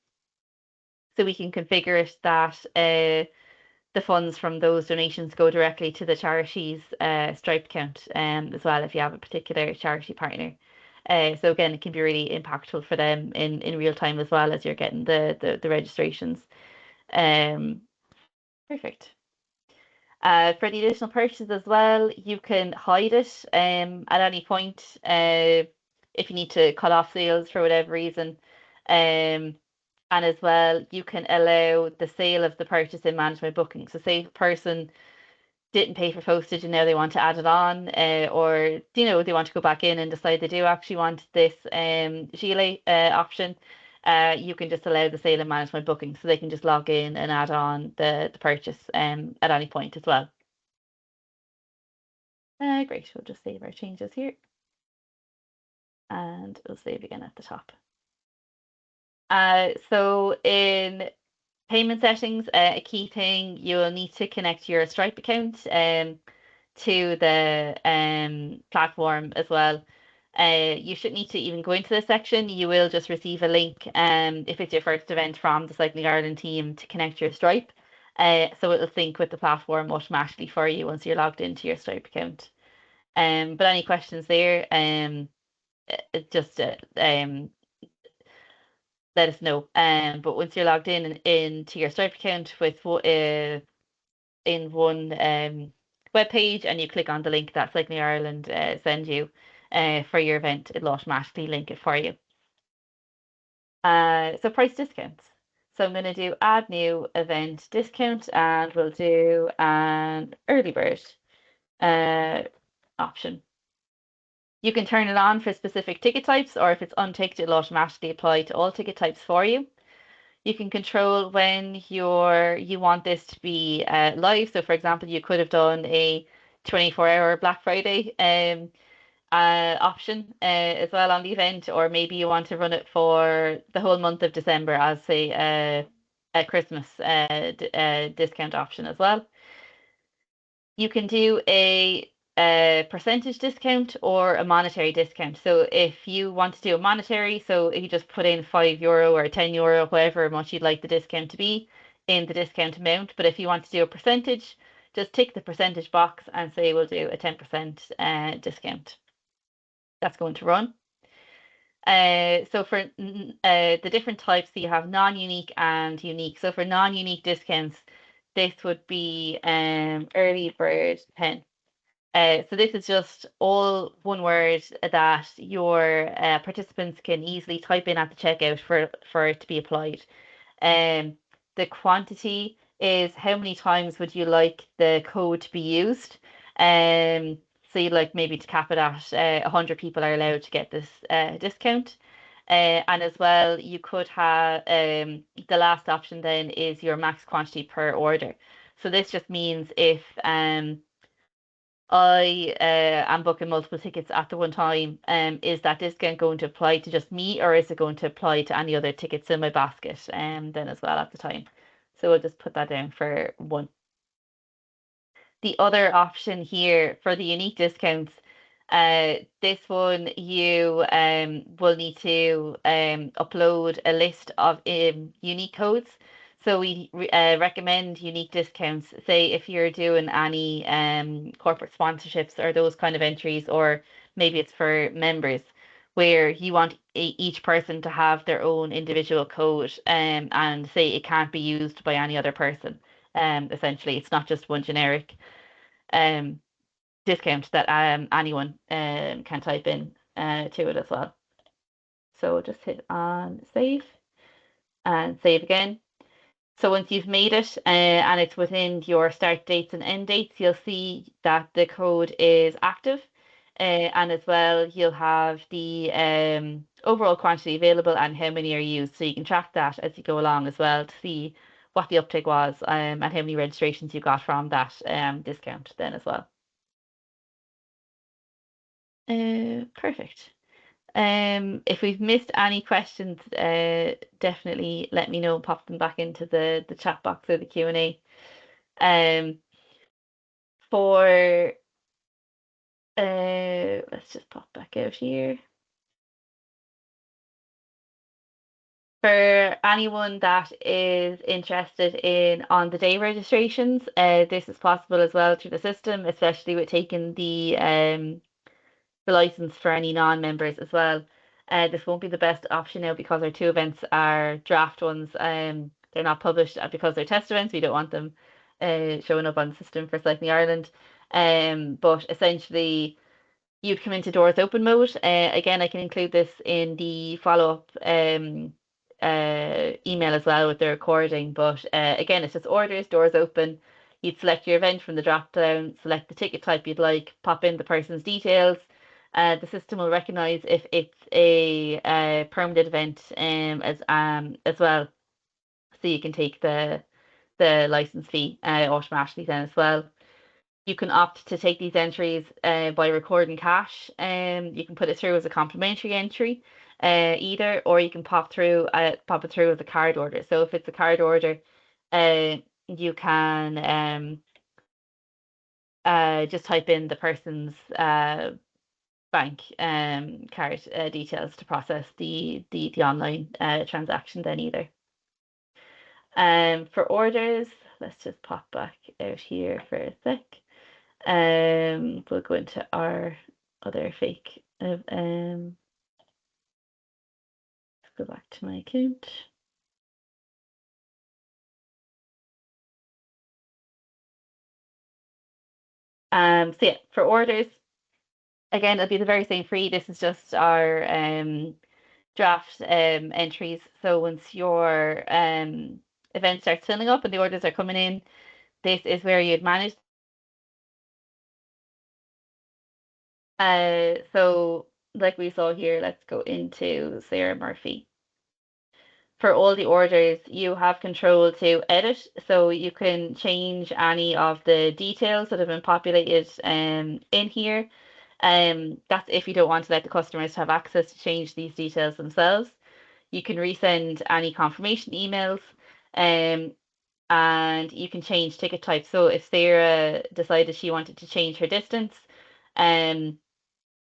So we can configure it that the funds from those donations go directly to the charity's Stripe account as well if you have a particular charity partner. So again, it can be really impactful for them in real time as well as you're getting the registrations. Perfect. For the additional purchases as well, you can hide it at any point if you need to cut off sales for whatever reason. Um, and as well, you can allow the sale of the purchase in Manage My Booking. So say the person didn't pay for postage and now they want to add it on, or they want to go back in and decide they do actually want this Gilet option. You can just allow the sale and manage my booking, so they can just log in and add on the purchase at any point as well. Great, we'll just save our changes here and we'll save again at the top. So in payment settings, a key thing, you'll need to connect your Stripe account to the platform as well. You shouldn't need to even go into this section. You will just receive a link if it's your first event from the Cycling Ireland team to connect your Stripe. So it'll sync with the platform automatically for you once you're logged into your Stripe account. But any questions there, just let us know. But once you're logged into your Stripe account with in one web page and you click on the link that Cycling Ireland send you for your event, it'll automatically link it for you. So price discounts. So I'm going to do add new event discount and we'll do an early bird option. You can turn it on for specific ticket types, or if it's unticked, it'll automatically apply to all ticket types for you. You can control when you want this to be live. So, for example, you could have done a 24-hour Black Friday option as well on the event, or maybe you want to run it for the whole month of December as, say, a Christmas discount option as well. You can do a percentage discount or a monetary discount. So if you want to do a monetary, so if you just put in €5 or €10, however much you'd like the discount to be in the discount amount. But if you want to do a percentage, just tick the percentage box and say we'll do a 10% discount. That's going to run. So for the different types, so you have non-unique and unique. So for non-unique discounts, this would be early bird pen. So this is just all one word that your participants can easily type in at the checkout for it to be applied. The quantity is how many times would you like the code to be used? So you'd like maybe to cap it at 100 people are allowed to get this discount. And as well, you could have the last option then is your max quantity per order. So this just means if I am booking multiple tickets at the one time, is that discount going to apply to just me, or is it going to apply to any other tickets in my basket then as well at the time? So we'll just put that down for one. The other option here for the unique discounts, this one you will need to upload a list of unique codes. So we recommend unique discounts. Say if you're doing any corporate sponsorships or those kind of entries, or maybe it's for members where you want each person to have their own individual code and say it can't be used by any other person. Essentially, it's not just one generic um, discount that anyone can type in to it as well. So just hit on save and save again. So once you've made it and it's within your start dates and end dates, you'll see that the code is active. And as well, you'll have the overall quantity available and how many are used. So you can track that as you go along as well to see what the uptake was and how many registrations you got from that discount then as well. Perfect. If we've missed any questions, definitely let me know and pop them back into the chat box or the Q&A. Um, for let's just pop back out here. For anyone that is interested in on the day registrations, this is possible as well through the system, especially with taking the license for any non-members as well. This won't be the best option now because our two events are draft ones. They're not published because they're test events. We don't want them showing up on the system for Cycling Ireland. But essentially, you'd come into doors open mode. Again, I can include this in the follow-up email as well with the recording. But again, it's just orders, doors open. You'd select your event from the drop down, select the ticket type you'd like, pop in the person's details. The system will recognize if it's a permanent event as well, so you can take the license fee automatically then as well. You can opt to take these entries by recording cash. You can put it through as a complimentary entry, either, or you can pop it through as a card order. So if it's a card order, you can just type in the person's bank card details to process the online transaction then either. For orders, let's just pop back out here for a sec. We'll go into our other fake. Let's go back to my account. So yeah, for orders, again, it'll be the very same free. This is just our draft entries. So once your event starts filling up and the orders are coming in, this is where you'd manage. So like we saw here, let's go into Sarah Murphy. For all the orders, you have control to edit, so you can change any of the details that have been populated in here. That's if you don't want to let the customers have access to change these details themselves. You can resend any confirmation emails, and you can change ticket type. So if Sarah decided she wanted to change her distance, um,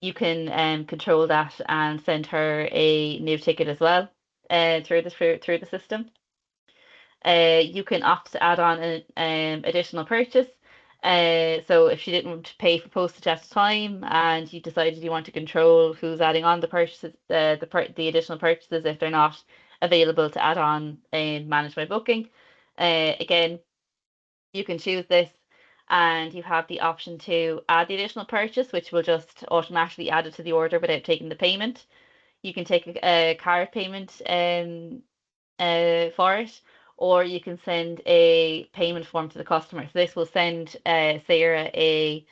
you can control that and send her a new ticket as well through the system. You can opt to add on an additional purchase. So if she didn't want to pay for postage at the time and you decided you want to control who's adding on the purchases, the additional purchases if they're not available to add on and manage my booking, again, you can choose this and you have the option to add the additional purchase, which will just automatically add it to the order without taking the payment. You can take a card payment for it, or you can send a payment form to the customer. So this will send Sarah a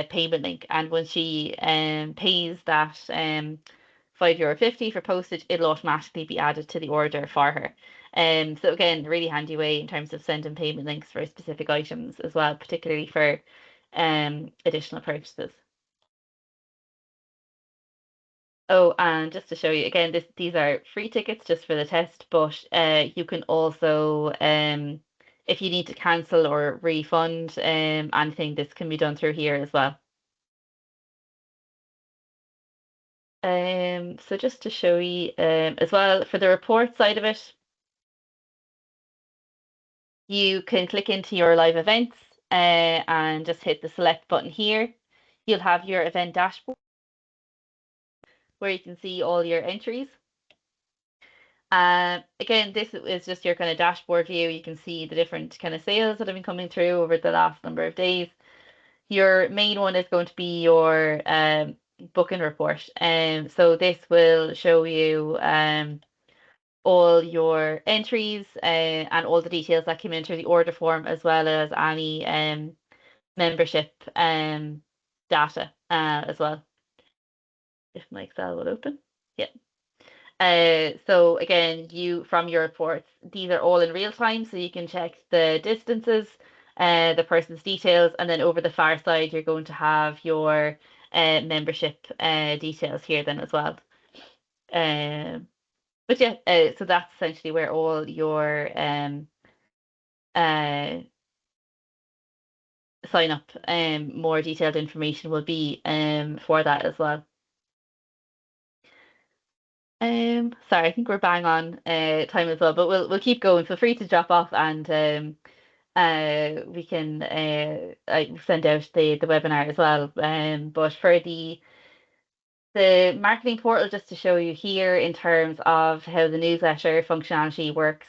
payment link, and when she pays that €5.50 for postage, it'll automatically be added to the order for her. So again, really handy way in terms of sending payment links for specific items as well, particularly for additional purchases. Oh, and just to show you again, these are free tickets just for the test, but you can also, if you need to cancel or refund anything, this can be done through here as well. So just to show you as well, for the report side of it, you can click into your live events and just hit the select button here. You'll have your event dashboard where you can see all your entries. Again, this is just your kind of dashboard view. You can see the different kind of sales that have been coming through over the last number of days. Your main one is going to be your booking report. So this will show you all your entries and all the details that came in through the order form, as well as any membership data as well. If my Excel will open. Yeah. So again, from your reports, these are all in real time, so you can check the distances, the person's details, and then over the far side, you're going to have your membership details here then as well. But yeah, so that's essentially where all your uh, sign up more detailed information will be for that as well. Sorry, I think we're bang on time as well, but we'll keep going. Feel free to drop off and we can send out the webinar as well. But for the marketing portal, just to show you here in terms of how the newsletter functionality works,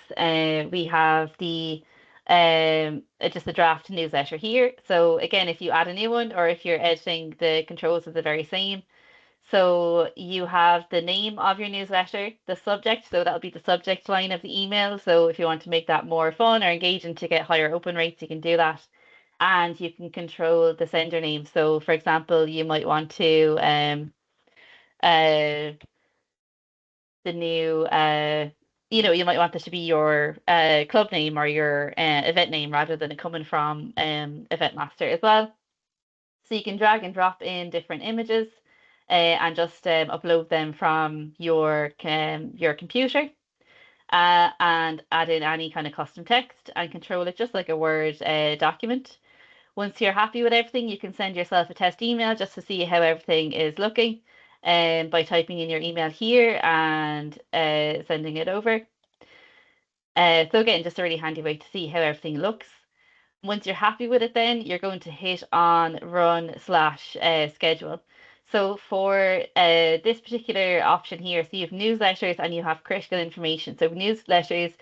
we have the just a draft newsletter here. So again, if you add a new one or if you're editing, the controls are the very same. So you have the name of your newsletter, the subject, so that'll be the subject line of the email. So if you want to make that more fun or engaging to get higher open rates, you can do that. And you can control the sender name. So for example, you might want to uh the new you might want this to be your club name or your event name rather than it coming from Eventmaster as well. So you can drag and drop in different images and just upload them from your computer and add in any kind of custom text and control it just like a Word document. Once you're happy with everything, you can send yourself a test email just to see how everything is looking by typing in your email here and sending it over. So again, just a really handy way to see how everything looks. Once you're happy with it, then you're going to hit on run/schedule. So for this particular option here, so you have newsletters and you have critical information. So newsletters,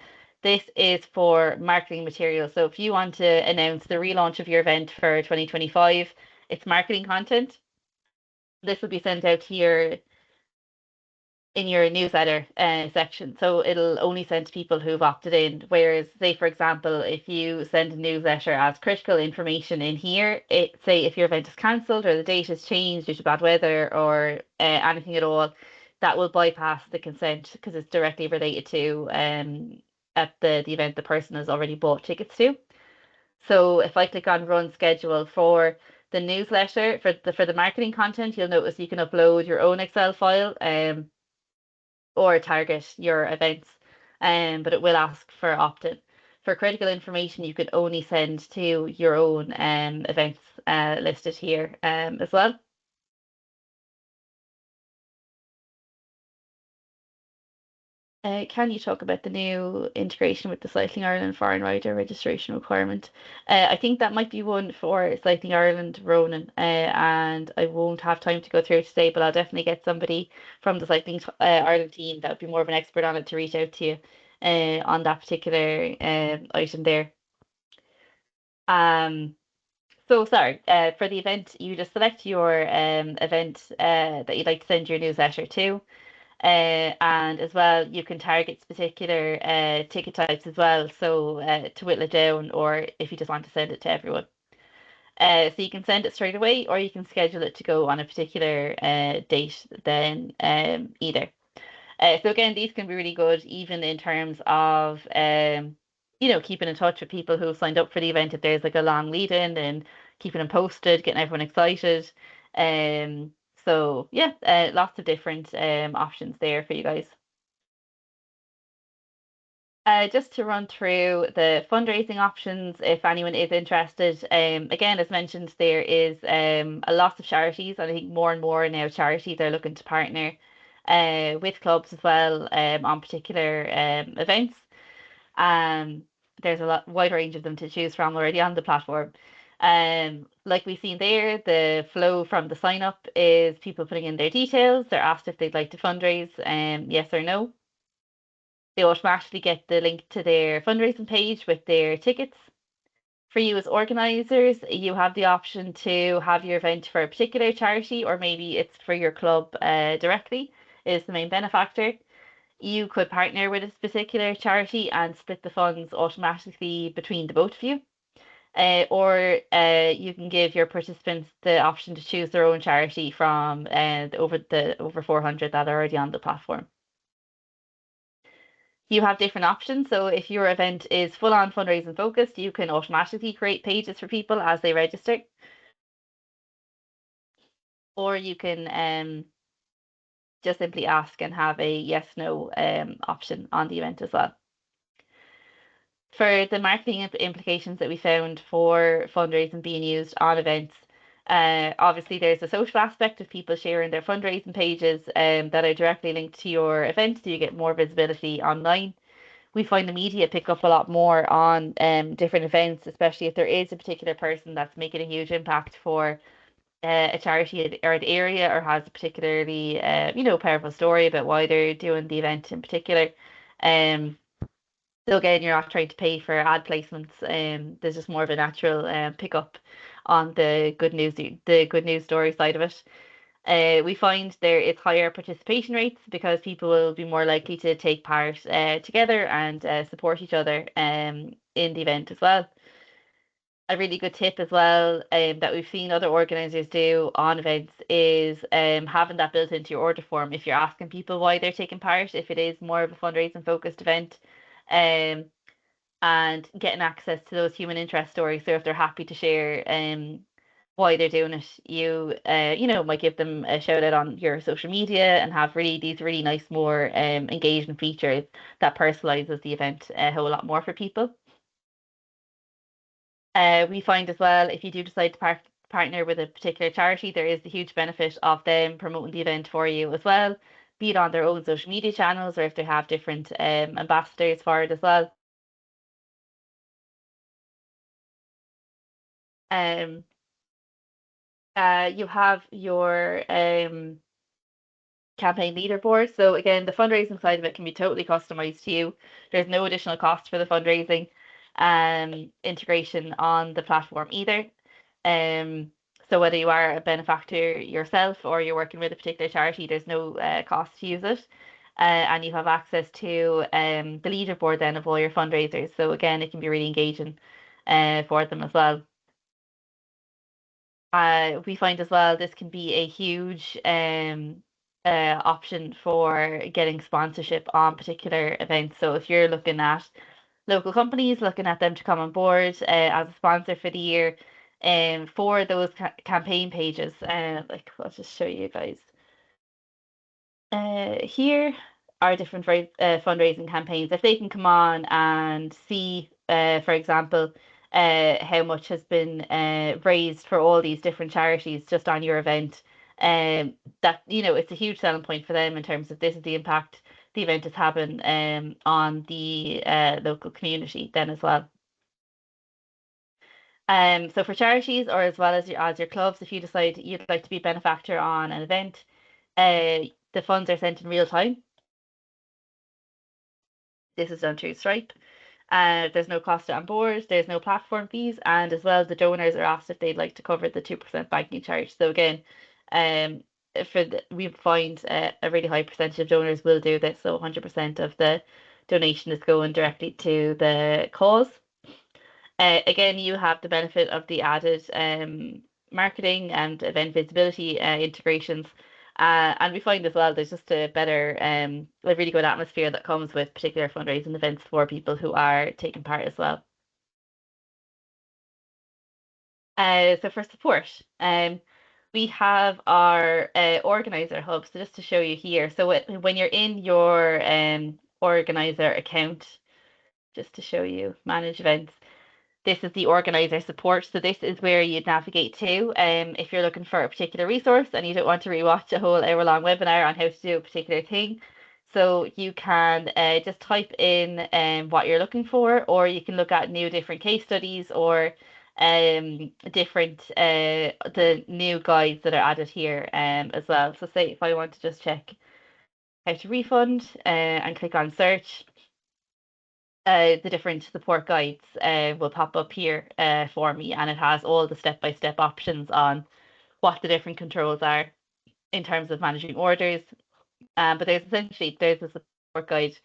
this is for marketing material. So if you want to announce the relaunch of your event for 2025, it's marketing content. This will be sent out here in your newsletter section. So it'll only send to people who've opted in. Whereas, say, for example, if you send a newsletter as critical information in here, say if your event is cancelled or the date has changed due to bad weather or anything at all, that will bypass the consent because it's directly related to at the event the person has already bought tickets to. So if I click on run schedule for the newsletter for the marketing content, you'll notice you can upload your own Excel file or target your events, but it will ask for opt-in. For critical information, you can only send to your own events listed here as well. Can you talk about the new integration with the Cycling Ireland foreign rider registration requirement? I think that might be one for Cycling Ireland, Ronan, and I won't have time to go through it today, but I'll definitely get somebody from the Cycling Ireland team that would be more of an expert on it to reach out to you on that particular item there. So sorry, for the event, you just select your event that you'd like to send your newsletter to. And as well, you can target particular ticket types as well, so to whittle it down, or if you just want to send it to everyone. So you can send it straight away, or you can schedule it to go on a particular date then either. So again, these can be really good even in terms of keeping in touch with people who signed up for the event if there's like a long lead in and keeping them posted, getting everyone excited. Um, so yeah, lots of different options there for you guys. Just to run through the fundraising options, if anyone is interested, again, as mentioned, there is a lot of charities, and I think more and more now charities are looking to partner with clubs as well on particular events. Um, there's a lot wide range of them to choose from already on the platform. Like we've seen there, the flow from the sign up is people putting in their details. They're asked if they'd like to fundraise, yes or no. They automatically get the link to their fundraising page with their tickets. For you as organisers, you have the option to have your event for a particular charity, or maybe it's for your club directly, is the main benefactor. You could partner with a particular charity and split the funds automatically between the both of you. Or you can give your participants the option to choose their own charity from the over 400 that are already on the platform. You have different options. So if your event is full on fundraising focused, you can automatically create pages for people as they register. Or you can just simply ask and have a yes no option on the event as well. For the marketing implications that we found for fundraising being used on events, obviously there's a social aspect of people sharing their fundraising pages that are directly linked to your event, so you get more visibility online. We find the media pick up a lot more on different events, especially if there is a particular person that's making a huge impact for a charity or an area, or has a particularly powerful story about why they're doing the event in particular. Um, so again, you're not trying to pay for ad placements. There's just more of a natural pickup on the good news story side of it. We find there is higher participation rates because people will be more likely to take part together and support each other in the event as well. A really good tip as well that we've seen other organisers do on events is having that built into your order form. If you're asking people why they're taking part, if it is more of a fundraising focused event, um, and getting access to those human interest stories. So if they're happy to share why they're doing it, you might give them a shout out on your social media and have these really nice more engagement features that personalizes the event a whole lot more for people. We find as well, if you do decide to partner with a particular charity, there is the huge benefit of them promoting the event for you as well, be it on their own social media channels or if they have different ambassadors for it as well. Um, you have your campaign leaderboard. So again, the fundraising side of it can be totally customized to you. There's no additional cost for the fundraising integration on the platform either. Um, so whether you are a benefactor yourself or you're working with a particular charity, there's no cost to use it. And you have access to the leaderboard then of all your fundraisers. So again, it can be really engaging for them as well. We find as well this can be a huge option for getting sponsorship on particular events. So if you're looking at local companies, looking at them to come on board as a sponsor for the year, for those campaign pages, like I'll just show you guys. Here are different fundraising campaigns. If they can come on and see, for example, how much has been raised for all these different charities just on your event, that it's a huge selling point for them in terms of this is the impact the event is having on the local community then as well. So for charities or as well as your clubs, if you decide you'd like to be a benefactor on an event, the funds are sent in real time. This is done through Stripe. There's no cost on board, there's no platform fees, and as well, the donors are asked if they'd like to cover the 2% banking charge. So again, um, we find a really high percentage of donors will do this, so 100% of the donation is going directly to the cause. Again, you have the benefit of the added marketing and event visibility integrations. And we find as well there's just a really good atmosphere that comes with particular fundraising events for people who are taking part as well. So for support, we have our organizer hub. So just to show you here, so when you're in your organizer account, just to show you manage events, this is the organizer support. So this is where you'd navigate to if you're looking for a particular resource and you don't want to rewatch a whole hour-long webinar on how to do a particular thing. So you can just type in what you're looking for, or you can look at new different case studies or different the new guides that are added here as well. So say if I want to just check how to refund and click on search, the different support guides will pop up here for me, and it has all the step-by-step options on what the different controls are in terms of managing orders. But there's a support guide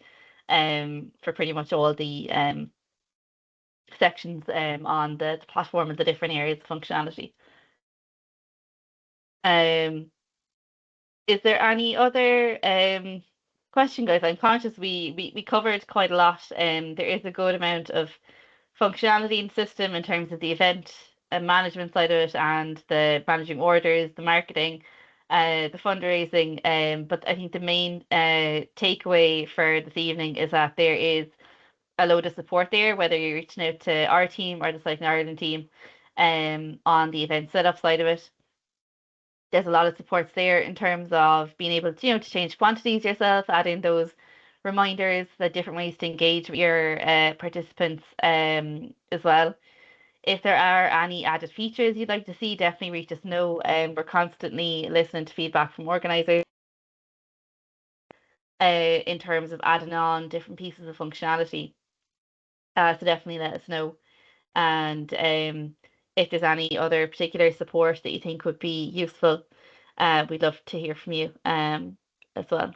for pretty much all the sections on the platform and the different areas of functionality. Um, is there any other question, guys? I'm conscious we covered quite a lot. There is a good amount of functionality in the system in terms of the event and management side of it and the managing orders, the marketing, the fundraising. But I think the main takeaway for this evening is that there is a load of support there, whether you're reaching out to our team or the Cycling Ireland team on the event setup side of it. There's a lot of supports there in terms of being able to, to change quantities yourself, add in those reminders, the different ways to engage with your participants as well. If there are any added features you'd like to see, definitely reach us know. We're constantly listening to feedback from organisers in terms of adding on different pieces of functionality. So definitely let us know. And if there's any other particular support that you think would be useful, we'd love to hear from you as well.